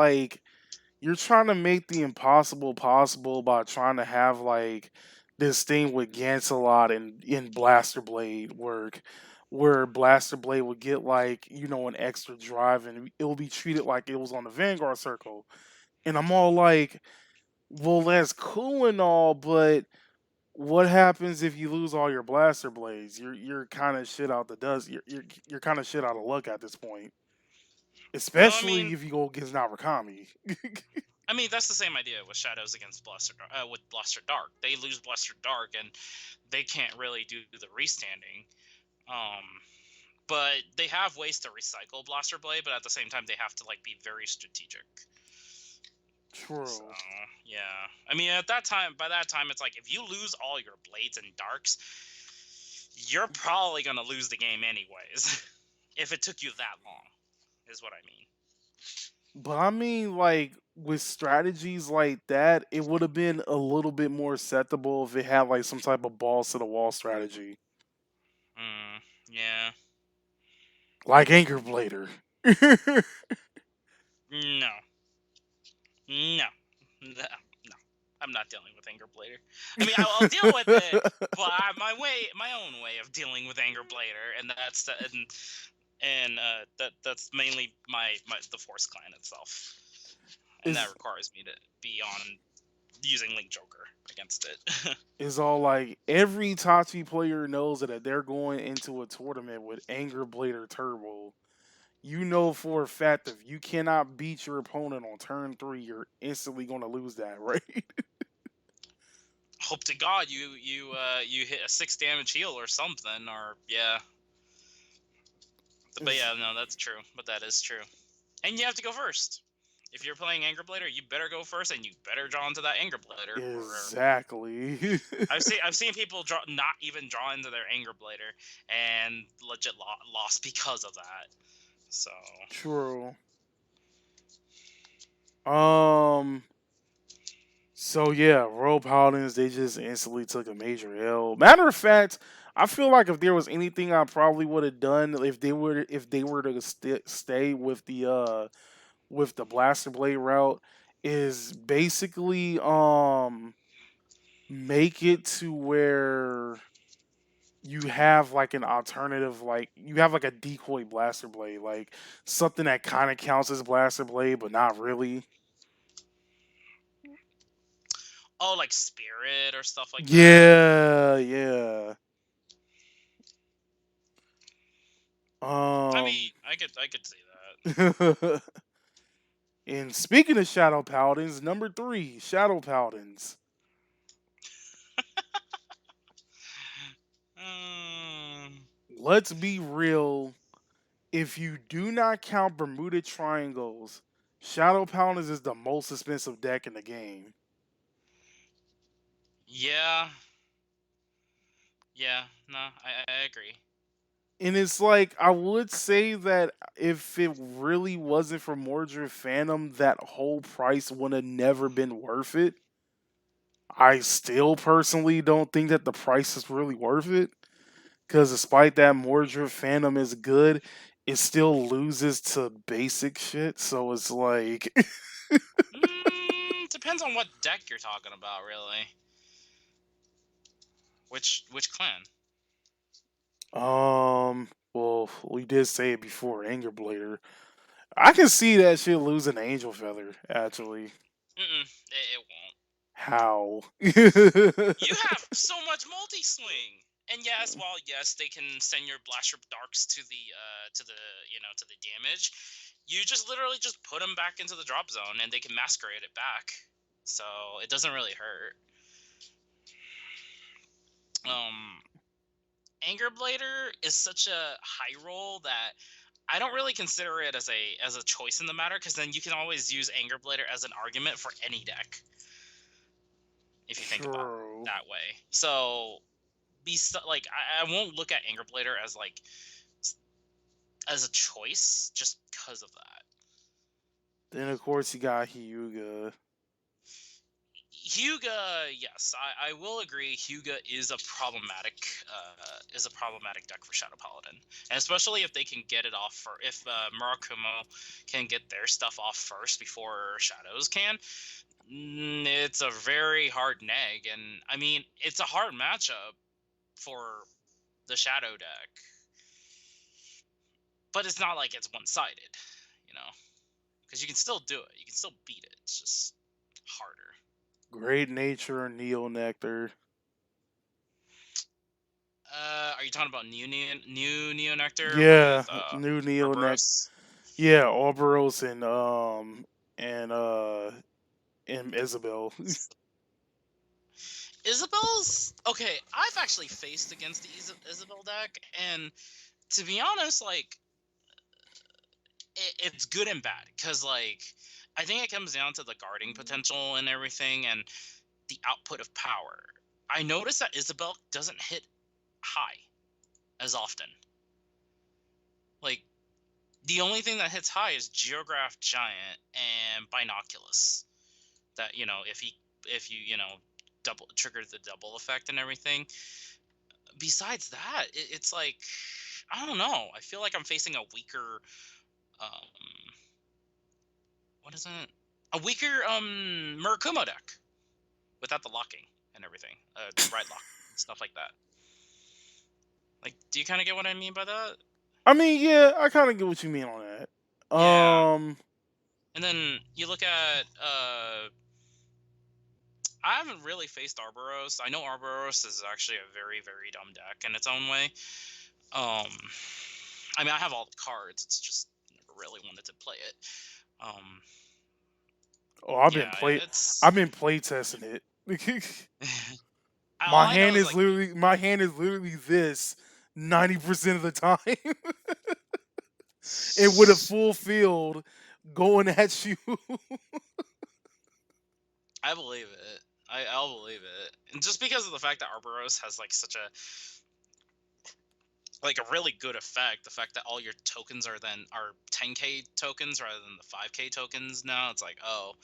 Speaker 1: the impossible possible by trying to have like this thing with Gancelot and in Blaster Blade work, where Blaster Blade would get like an extra drive and it will be treated like it was on the Vanguard circle, and I'm all like, well, that's cool and all, but what happens if you lose all your blaster blades? You're kind of shit out the dust. You're kind of shit out of luck at this point,
Speaker 2: No, I mean,
Speaker 1: especially if you go against Narukami.
Speaker 2: that's the same idea with Shadows against Blaster Dark. They lose Blaster Dark, and they can't really do the restanding. Um, but they have ways to recycle Blaster Blade, but at the same time, they have to like be very strategic. So
Speaker 1: True.
Speaker 2: yeah, I mean, at that time, by that time, it's like if you lose all your blades and darks, you're probably gonna lose the game anyways. If it took you that long, is what I mean.
Speaker 1: But I mean, like with strategies like that, it would have been a little bit more acceptable if it had like some type of balls to the wall strategy,
Speaker 2: Yeah.
Speaker 1: like Anchor Blader.
Speaker 2: No. No. No. No. I'm not dealing with Anger Blader. I mean, I'll deal with it, but my own way of dealing with Anger Blader, and that's mainly my the Force Clan itself, and that
Speaker 1: is
Speaker 2: requires me to be on using Link Joker against it.
Speaker 1: is all like every Tachi player knows that if they're going into a tournament with Anger Blader Turbo, you know for a fact if you cannot beat your opponent on turn 3, you're instantly going to lose that, right?
Speaker 2: Hope to God you hit a 6 damage heal or something, or yeah. But
Speaker 1: It's,
Speaker 2: yeah, no, that's true. But that is true. And you have to go first. If you're playing Anger Blader, you better go first, and you better draw into that Anger Blader. Or
Speaker 1: exactly.
Speaker 2: I've seen people not even draw into their Anger Blader and legit lost because of that. So
Speaker 1: True. Um. So yeah, Royal Paladins they just instantly took a major L. Matter of fact, I feel like if there was anything I probably would have done if they were to stay with the Blaster Blade route is basically make it to where you have like an alternative, like you have like a decoy Blaster Blade, like something that kind of counts as Blaster Blade but not really.
Speaker 2: like Spirit or stuff like that.
Speaker 1: Yeah, yeah.
Speaker 2: I mean,
Speaker 1: Um,
Speaker 2: I could see
Speaker 1: and speaking of Shadow Paladins, number 3, Shadow Paladins.
Speaker 2: that.
Speaker 1: Let's be real. If you do not count Bermuda Triangles, Shadow Paladins is the most expensive deck in the game.
Speaker 2: Yeah, yeah, no, I agree.
Speaker 1: And it's like, I would say that if it really wasn't for Mordred Phantom, that whole price would have never been worth it. I still personally don't think that the price is really worth it. Because despite that Mordred Phantom is good, it still loses to basic shit. So it's like,
Speaker 2: Depends on what deck you're talking about, really. Which clan?
Speaker 1: well, we did say it before, Anger Blader. I can see that shit losing to Angel Feather, actually.
Speaker 2: It won't.
Speaker 1: How?
Speaker 2: You have so much multi swing. And yes, while yes, they can send your Blaster Darks to the damage. You just literally just put them back into the drop zone, and they can masquerade it back. So it doesn't really hurt. Um, Anger Blader is such a high roll that I don't really consider it as a choice in the matter, because then you can always use Anger Blader as an argument for any deck if you think about it
Speaker 1: True.
Speaker 2: that way. So like I won't look at Anger Blader as like as a choice just because of that.
Speaker 1: Then of course you got Hyuga.
Speaker 2: Hyuga, yes, I will agree. Hyuga is a problematic deck for Shadow Paladin, and especially if they can get it off for if Murakumo can get their stuff off first before Shadows can. It's a very hard neg, and I mean it's a hard matchup for the Shadow deck, but it's not like it's one-sided, you know, because you can still do it, you can still beat it. It's just harder.
Speaker 1: Great Nature and Neo Nectar.
Speaker 2: you talking about new Neonectar
Speaker 1: Yeah,
Speaker 2: with
Speaker 1: new Neo neck.
Speaker 2: Cerberus?
Speaker 1: Yeah, Orberos and uh and Isabel.
Speaker 2: Isabel's okay. I've actually faced against the Isabel deck, and to be honest, like it's good and bad because like I think it comes down to the guarding potential and everything, and the output of power. I noticed that Isabel doesn't hit high as often. Like the only thing that hits high is Geograph Giant and Binoculus. That if you double trigger the double effect and everything. Besides that, it's like I don't know. I feel like I'm facing a weaker um what is it? A weaker Murakumo deck without the locking and everything. The right lock stuff like that. Like, do you kind of get what I mean by that?
Speaker 1: I mean, yeah, I kind of get what you mean on that.
Speaker 2: Yeah. And then you look at I haven't really faced Arboros. I know Arboros is actually a very, very dumb deck in its own way. Um, I mean, I have all the cards. It's just never really wanted to play it. Um,
Speaker 1: Oh,
Speaker 2: yeah, it's.
Speaker 1: I've been play testing it.
Speaker 2: All I know is like,
Speaker 1: My hand is literally this 90% of the time. And with a full field going at you.
Speaker 2: I believe it. I'll believe it, and just because of the fact that Arboros has like such a like a really good effect, the fact that all your tokens are 10k tokens rather than the 5k tokens now, it's like, oh,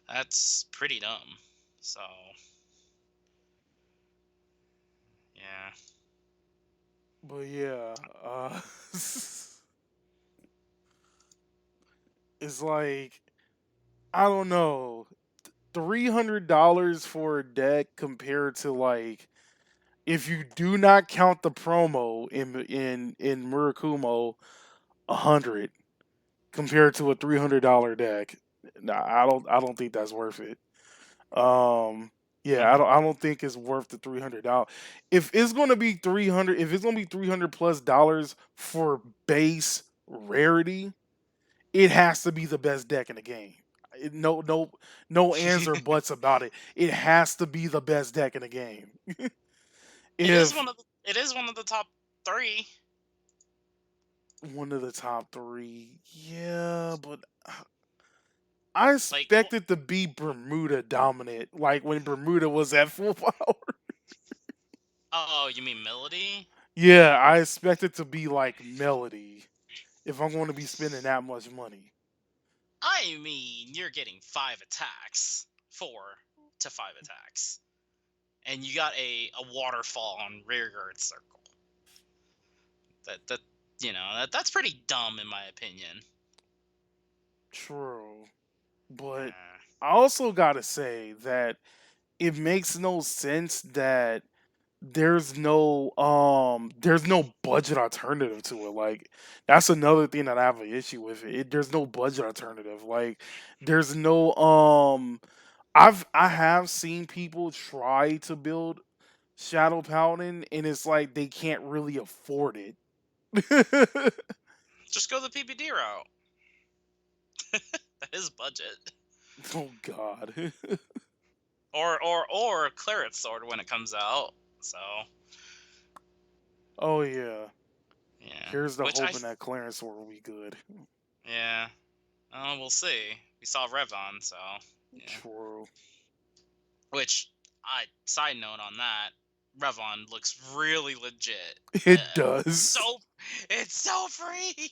Speaker 2: that's pretty dumb. So yeah.
Speaker 1: But yeah, it's like I don't know. $300 for a deck compared to like if you do not count the promo in Murakumo, 100 compared to a $300 deck. Nah, I don't think that's worth it. Um, yeah,
Speaker 2: Hmm.
Speaker 1: I don't think it's worth the $300. If it's gonna be $300 plus for base rarity, it has to be the best deck in the game. No ands or buts about it. It has to be the best deck in the game. If
Speaker 2: It is one of the top three.
Speaker 1: one of the top three, yeah, but I
Speaker 2: Like,
Speaker 1: expect it to be Bermuda dominant, like when Bermuda was at full power.
Speaker 2: oh, you mean Melody?
Speaker 1: Yeah, I expect it to be like Melody if I'm going to be spending that much money.
Speaker 2: I mean, you're getting 5 attacks, 4 to 5 attacks, and you got a waterfall on rearguard circle. That that's pretty dumb in my opinion.
Speaker 1: True. But
Speaker 2: Uh,
Speaker 1: I also got to say that it makes no sense that there's no budget alternative to it. Like that's another thing that I have an issue with there's no budget alternative. Like there's no I have seen people try to build Shadow Paladin and it's like they can't really afford it.
Speaker 2: just go the PPD route. That is budget.
Speaker 1: Oh god.
Speaker 2: Or Claret Sword when it comes out. So
Speaker 1: Oh yeah.
Speaker 2: yeah,
Speaker 1: Here's the
Speaker 2: which I
Speaker 1: hoping that Clarence will be good.
Speaker 2: yeah, we'll see. We saw Revon, so yeah.
Speaker 1: True.
Speaker 2: Which I side note on that, Revon looks really legit.
Speaker 1: It
Speaker 2: So
Speaker 1: does.
Speaker 2: it's so free.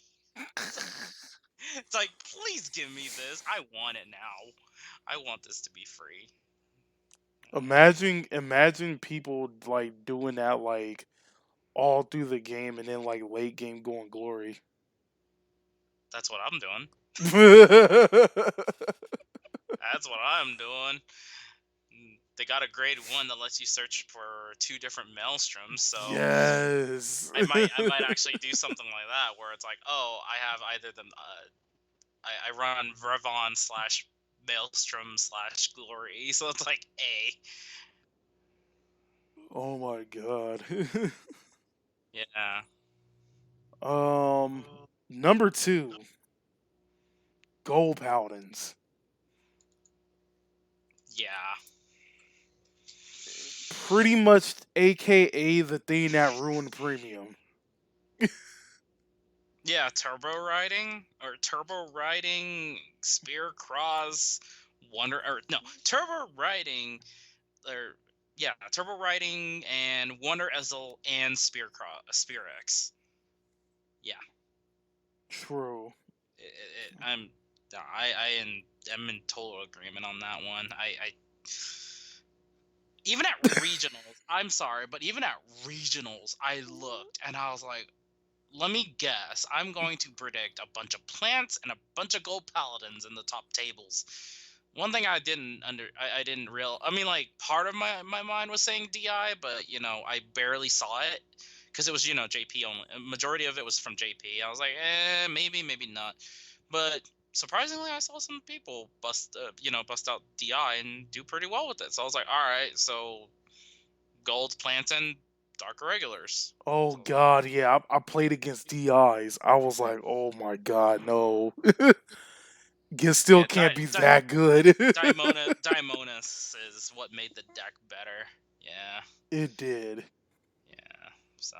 Speaker 2: It's like, please give me this. I want it now. I want this to be free.
Speaker 1: Imagine people like doing that like all through the game and then like late game going glory.
Speaker 2: That's what I'm doing. That's what I'm doing. They got a grade 1 that lets you search for 2 different maelstroms, so
Speaker 1: Yes.
Speaker 2: I might actually do something like that where it's like, oh, I have either the I run Revon slash Maelstrom slash Glory, so it's like A.
Speaker 1: Oh my god.
Speaker 2: Yeah.
Speaker 1: Um, number two, gold paladins.
Speaker 2: Yeah.
Speaker 1: Pretty much, AKA the thing that ruined premium.
Speaker 2: Yeah, turbo riding, spear cross, wonder or no, turbo riding or yeah, turbo riding and wonder ezel and spear X. Yeah,
Speaker 1: True.
Speaker 2: I'm I'm in total agreement on that one. I even at regionals, I'm sorry, but even at regionals, I looked and I was like, let me guess. I'm going to predict a bunch of plants and a bunch of gold paladins in the top tables. One thing I didn't real. I mean, like part of my mind was saying DI, but I barely saw it because it was JP only. A majority of it was from JP. I was like, maybe, maybe not. But surprisingly, I saw some people bust out DI and do pretty well with it. So I was like, all right, so gold, plants, and dark regulars.
Speaker 1: Oh
Speaker 2: So I was like,
Speaker 1: god, yeah, I played against DIs. I was like, oh my god, no. You still
Speaker 2: yeah,
Speaker 1: can't be that good.
Speaker 2: Daimonis is what made the deck better. Yeah,
Speaker 1: It did.
Speaker 2: yeah. So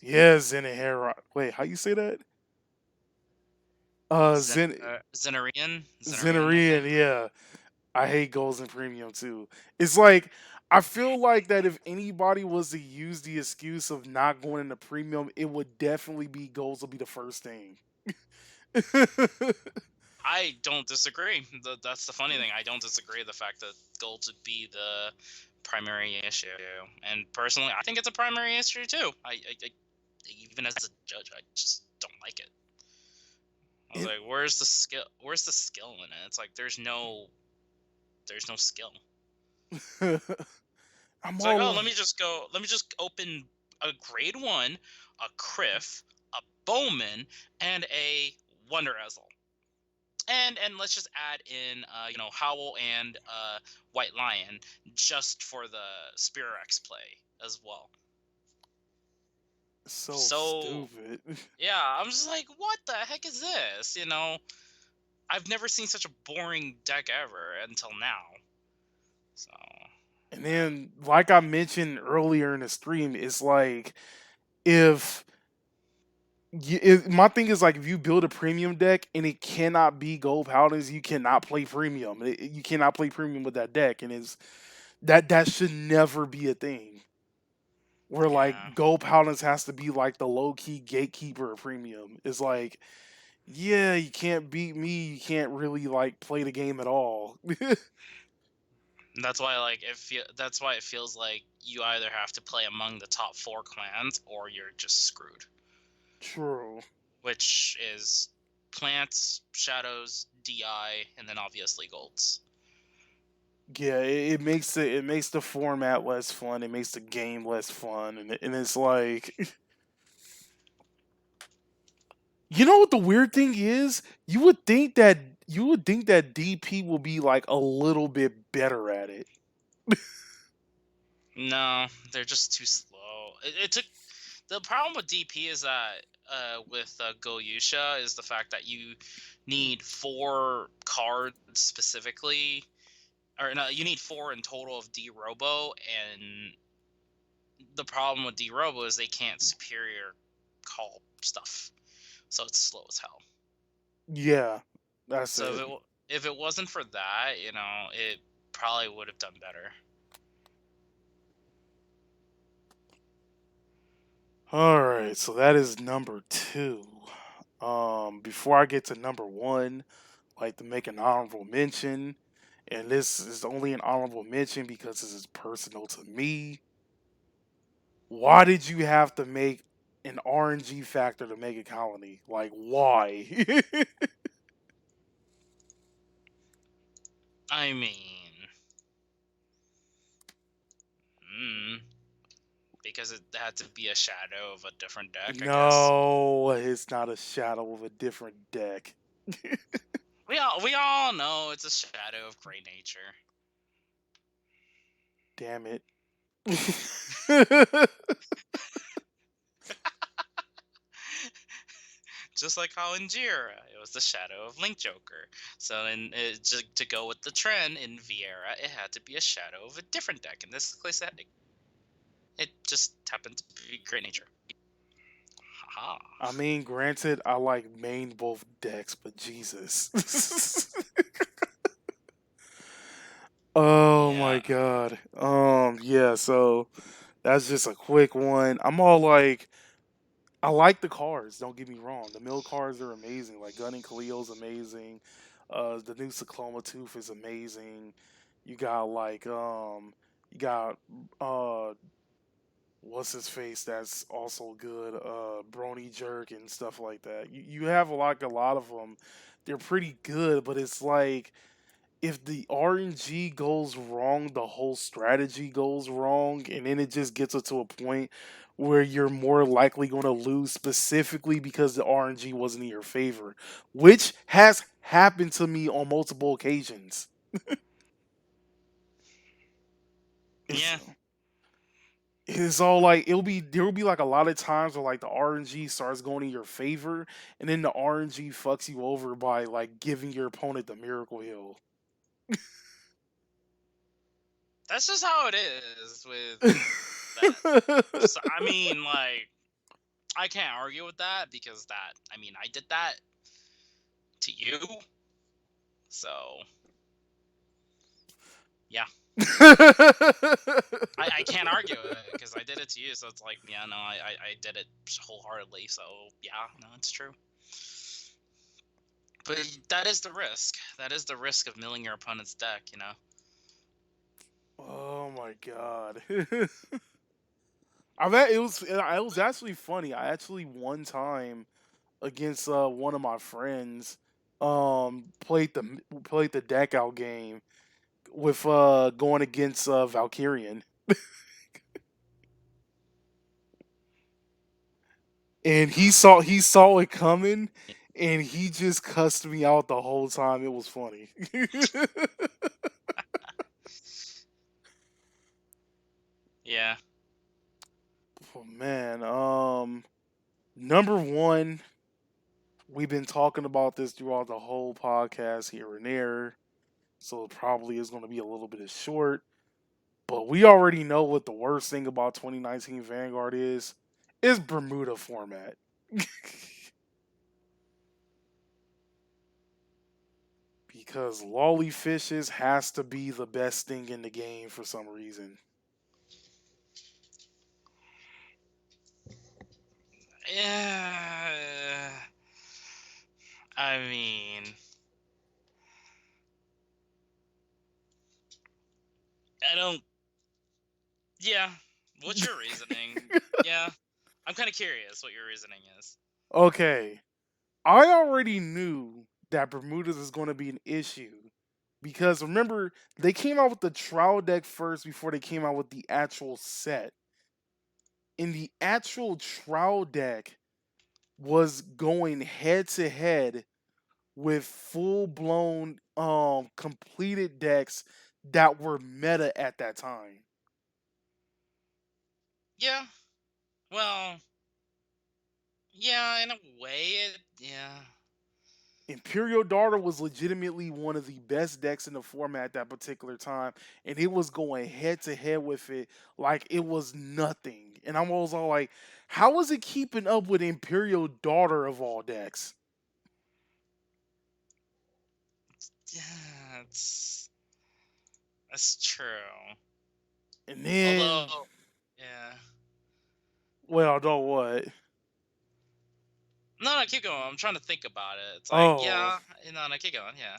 Speaker 1: Yeah, Zenahera. Wait, how you say that? Zen
Speaker 2: Zenarian, I think.
Speaker 1: Zenarian, yeah. I hate goals in premium too. It's like I feel like that if anybody was to use the excuse of not going into premium, it would definitely be goals will be the first thing.
Speaker 2: I don't disagree. That's the funny thing. I don't disagree the fact that gold would be the primary issue. And personally, I think it's a primary issue too. I even as a judge, I just don't like it. I was
Speaker 1: It-
Speaker 2: like, where's the skill? Where's the skill in it? It's like there's no skill.
Speaker 1: I'm
Speaker 2: It's like,
Speaker 1: all
Speaker 2: oh, let me just open a grade one, a Criff, a Bowman, and a Wonder Ezel. And let's just add in Howl and White Lion just for the Spear X play as well.
Speaker 1: so
Speaker 2: So
Speaker 1: stupid.
Speaker 2: yeah, I'm just like, what the heck is this? I've never seen such a boring deck ever until now. So
Speaker 1: And then, like I mentioned earlier in the stream, it's like if my thing is like if you build a premium deck and it cannot be gold paladins, you cannot play premium. You cannot play premium with that deck, and it's that should never be a thing. Where
Speaker 2: yeah.
Speaker 1: like gold paladins has to be like the low key gatekeeper of premium. It's like, yeah, you can't beat me. You can't really like play the game at all.
Speaker 2: That's why that's why it feels like you either have to play among the top four clans or you're just screwed.
Speaker 1: True.
Speaker 2: Which is plants, shadows, DI, and then obviously golds.
Speaker 1: Yeah, it makes the format less fun. It makes the game less fun, and it's like, you know what the weird thing is? You would think that DP will be like a little bit better at it.
Speaker 2: No, they're just too slow. It took the problem with DP is that with Goyusha is the fact that you need 4 cards specifically, or no, you need 4 in total of D Robo, and the problem with D Robo is they can't superior call stuff, so it's slow as hell.
Speaker 1: Yeah, that's
Speaker 2: So
Speaker 1: it.
Speaker 2: if it wasn't for that, it probably would have done better.
Speaker 1: All right, so that is number two. Before I get to number one, I'd like to make an honorable mention, and this is only an honorable mention because this is personal to me. Why did you have to make an RNG factor to make a colony? Like, why?
Speaker 2: I mean, mm, because it had to be a shadow of a different deck, I guess.
Speaker 1: No, it's not a shadow of a different deck.
Speaker 2: We all know it's a shadow of Great Nature.
Speaker 1: Damn it.
Speaker 2: Just like how in Jira, it was the Shadow of Link Joker. So just to go with the trend in Viera, it had to be a shadow of a different deck. In this case, it just happened to be Great Nature. Haha.
Speaker 1: I mean, granted, I like main both decks, but Jesus. Oh my
Speaker 2: Yeah.
Speaker 1: god. Yeah, so that's just a quick one. I'm all like, I like the cards, don't get me wrong. The mill cards are amazing. Like Gunning Khalil's amazing. The new Cycloma Tooth is amazing. You got you got what's his face that's also good, Brony Jerk and stuff like that. You have a lot of them. They're pretty good, but it's like if the RNG goes wrong, the whole strategy goes wrong, and then it just gets it to a point where you're more likely going to lose specifically because the RNG wasn't in your favor, which has happened to me on multiple occasions. It's
Speaker 2: Yeah.
Speaker 1: it's all like there will be like a lot of times where like the RNG starts going in your favor, and then the RNG fucks you over by like giving your opponent the miracle heal.
Speaker 2: That's just how it is with that. So, I mean, like, I can't argue with that because I mean, I did that to you. So, yeah. I can't argue it because I did it to you. So it's like, yeah, no, I did it wholeheartedly. So, yeah, no, it's true. But that is the risk. That is the risk of milling your opponent's deck, you know?
Speaker 1: Oh my god. I bet it was actually funny. I actually one time against one of my friends played the deck out game with going against Valkyrian, and he saw it coming, and he just cussed me out the whole time. It was funny.
Speaker 2: Yeah.
Speaker 1: Oh man, number one, we've been talking about this throughout the whole podcast here and there, so it probably is going to be a little bit of short. But we already know what the worst thing about 2019 Vanguard is Bermuda format. Because lolly fishes has to be the best thing in the game for some reason.
Speaker 2: Yeah. I mean, I don't. Yeah. What's your reasoning? Yeah. I'm kind of curious what your reasoning is.
Speaker 1: Okay, I already knew that Bermudas is going to be an issue because remember they came out with the trial deck first before they came out with the actual set. In the actual trial deck was going head to head with full blown completed decks that were meta at that time.
Speaker 2: Yeah. Well, yeah, in a way, yeah.
Speaker 1: Imperial Daughter was legitimately one of the best decks in the format at that particular time, and it was going head to head with it like it was nothing. And I'm always all like, how is it keeping up with Imperial Daughter of all decks?
Speaker 2: Yeah, that's true.
Speaker 1: And then,
Speaker 2: Although, yeah.
Speaker 1: well, know what?
Speaker 2: No, no, keep going. I'm trying to think about it. It's like,
Speaker 1: Oh,
Speaker 2: yeah, no, keep going. Yeah.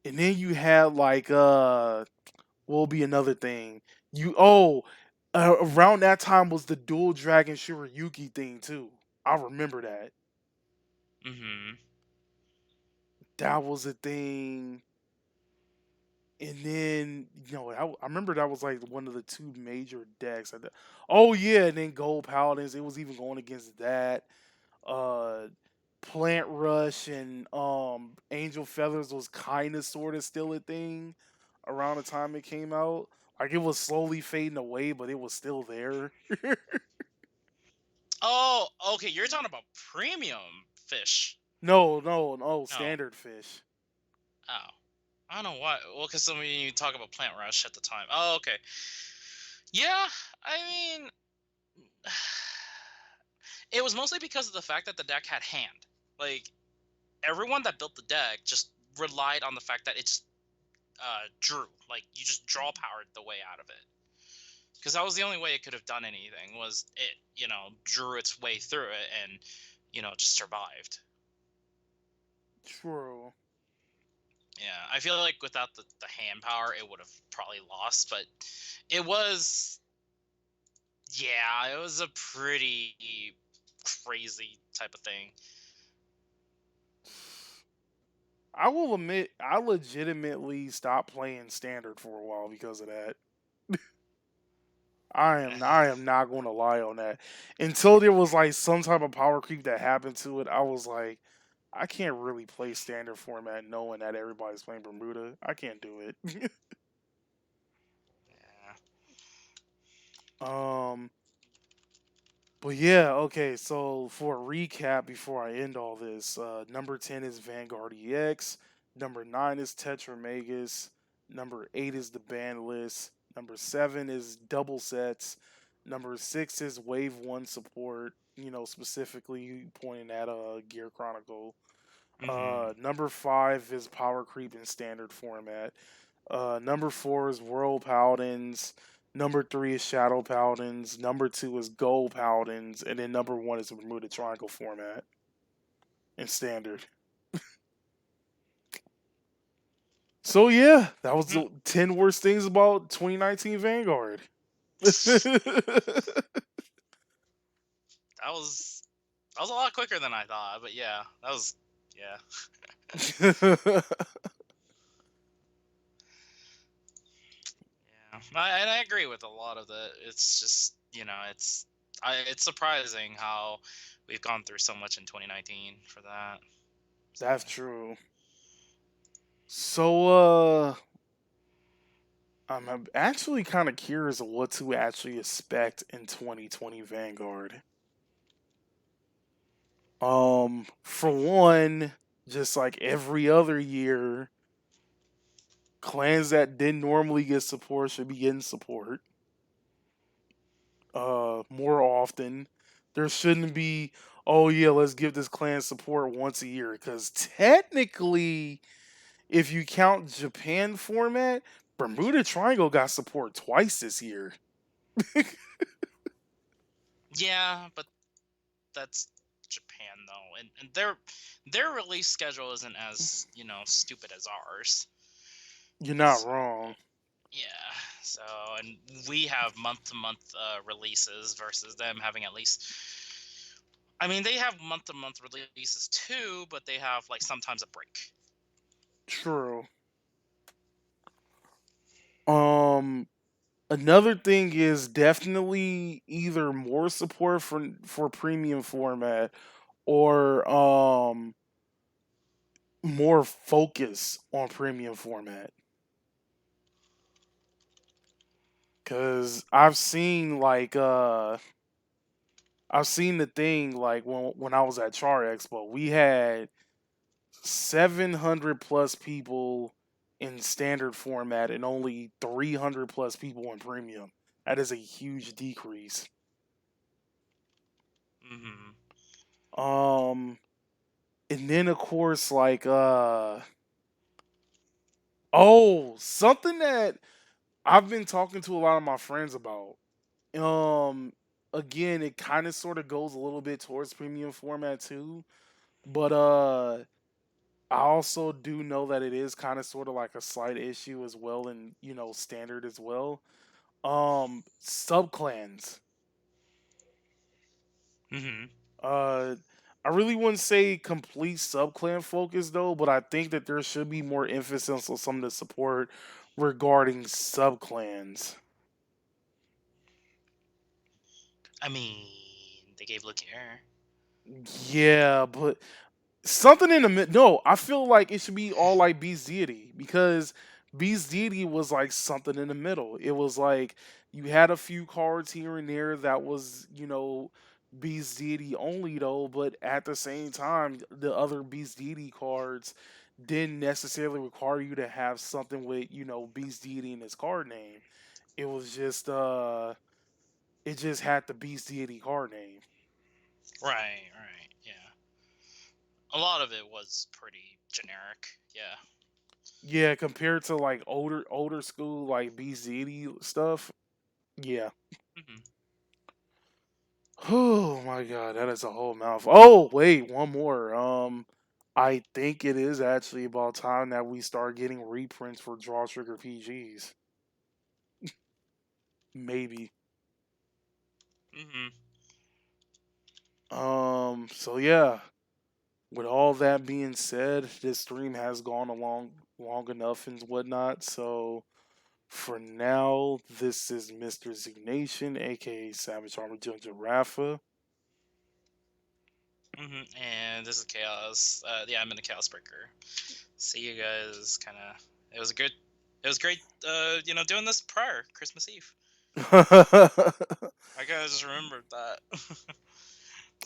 Speaker 1: and then you had like will be another thing. You oh, around that time was the dual dragon Shirayuki thing too. I remember that.
Speaker 2: Mm-hmm.
Speaker 1: That was a thing. And then I remember that was like one of the two major decks. Oh yeah, and then Gold Paladins. It was even going against that. Uh, Plant Rush and Angel Feathers was kind of sort of still a thing around the time it came out. Like it was slowly fading away, but it was still there.
Speaker 2: Oh, okay. You're talking about premium fish.
Speaker 1: No, no, no,
Speaker 2: No.
Speaker 1: standard fish.
Speaker 2: Oh. I don't know why. Well, because when you talk about Plant Rush at the time. Oh, okay. Yeah, I mean, it was mostly because of the fact that the deck had hand. Like, everyone that built the deck just relied on the fact that it just drew. Like, you just draw powered the way out of it. Because that was the only way it could have done anything, was it, drew its way through it and, just survived.
Speaker 1: True.
Speaker 2: Yeah, I feel like without the hand power, it would have probably lost, but it was, yeah, it was a pretty crazy type of thing.
Speaker 1: I will admit, I legitimately stopped playing standard for a while because of that. I am not going to lie on that. Until there was like some type of power creep that happened to it, I was like, I can't really play standard format knowing that everybody's playing Bermuda. I can't do it.
Speaker 2: Yeah.
Speaker 1: um, but yeah, okay. So for a recap, before I end all this, number 10 is Vanguard EX. Number 9 is Tetramagus. Number 8 is the ban list. Number 7 is double sets. Number 6 is Wave 1 support. Specifically pointing at Gear Chronicle.
Speaker 2: Mm-hmm.
Speaker 1: Number 5 is Power Creep in standard format. Number 4 is World Paladins. Number 3 is Shadow Paladins. Number 2 is Gold Paladins. And then number 1 is the Bermuda Triangle format in standard. So yeah, that was
Speaker 2: Mm-hmm.
Speaker 1: the 10 worst things about 2019 Vanguard.
Speaker 2: That was a lot quicker than I thought, but yeah, that was, yeah. Yeah, and I agree with a lot of the. It's just, it's surprising how we've gone through so much in 2019 for that. So
Speaker 1: That's true. So I'm actually kind of curious of what to actually expect in 2020 Vanguard. For one, just like every other year, clans that didn't normally get support should be getting support. More often. There shouldn't be, oh yeah, let's give this clan support once a year. Because technically, if you count Japan format, Bermuda Triangle got support twice this year.
Speaker 2: yeah, but that's Japan though, and their release schedule isn't as stupid as ours.
Speaker 1: You're not
Speaker 2: So
Speaker 1: wrong.
Speaker 2: yeah, so and we have month to month releases versus them having at least. I mean, they have month to month releases too, but they have like sometimes a break.
Speaker 1: True. Um, Another thing is definitely either more support for premium format or more focus on premium format. Cause I've seen the thing like when I was at Char Expo, we had 700 plus people in standard format and only 300 plus people in premium. That is a huge decrease.
Speaker 2: Mm-hmm.
Speaker 1: Um and then of course something that I've been talking to a lot of my friends about. Um Again, it kind of sort of goes a little bit towards premium format too, but I also do know that it is kind of sort of like a slight issue as well in, standard as well. Subclans.
Speaker 2: Mm-hmm.
Speaker 1: Uh I really wouldn't say complete subclan focus though, but I think that there should be more emphasis on some of the support regarding subclans.
Speaker 2: I mean, they gave Luke air.
Speaker 1: Yeah, but something in the mid. No, I feel like it should be all like Beast Deity because Beast Deity was like something in the middle. It was like you had a few cards here and there that was, Beast Deity only though, but at the same time, the other Beast Deity cards didn't necessarily require you to have something with, Beast Deity in its card name. It was just it just had the Beast Deity card name.
Speaker 2: Right, right, yeah. A lot of it was pretty generic. Yeah.
Speaker 1: Yeah, compared to like older school like Beast Deity stuff. Yeah.
Speaker 2: Hmm.
Speaker 1: Oh my god, that is a whole mouthful. Oh wait, one more. I think it is actually about time that we start getting reprints for Draw Trigger PGs. Maybe.
Speaker 2: Hmm.
Speaker 1: So yeah. With all that being said, this stream has gone along long enough and whatnot. So for now, this is Mr. Zignation, aka Savage Armor Judge Rafa.
Speaker 2: And this is Chaos. Yeah, I'm in the Chaos Breaker. See you guys. Kind of. It was a good. It was great. Doing this prior Christmas Eve. I kind of just remembered that. So.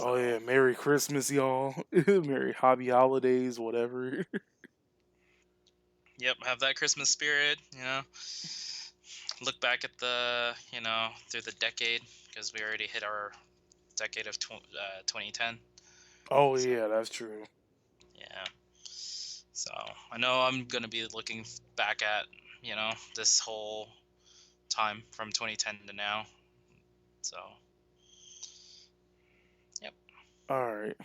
Speaker 1: Oh yeah, Merry Christmas, y'all. Merry Hobby Holidays, whatever.
Speaker 2: Yep. Have that Christmas spirit. Look back at through the decade because we already hit our decade of 2010.
Speaker 1: Oh
Speaker 2: So
Speaker 1: yeah, that's true.
Speaker 2: yeah. So I know I'm gonna be looking back at this whole time from 2010 to now. So yep.
Speaker 1: All right.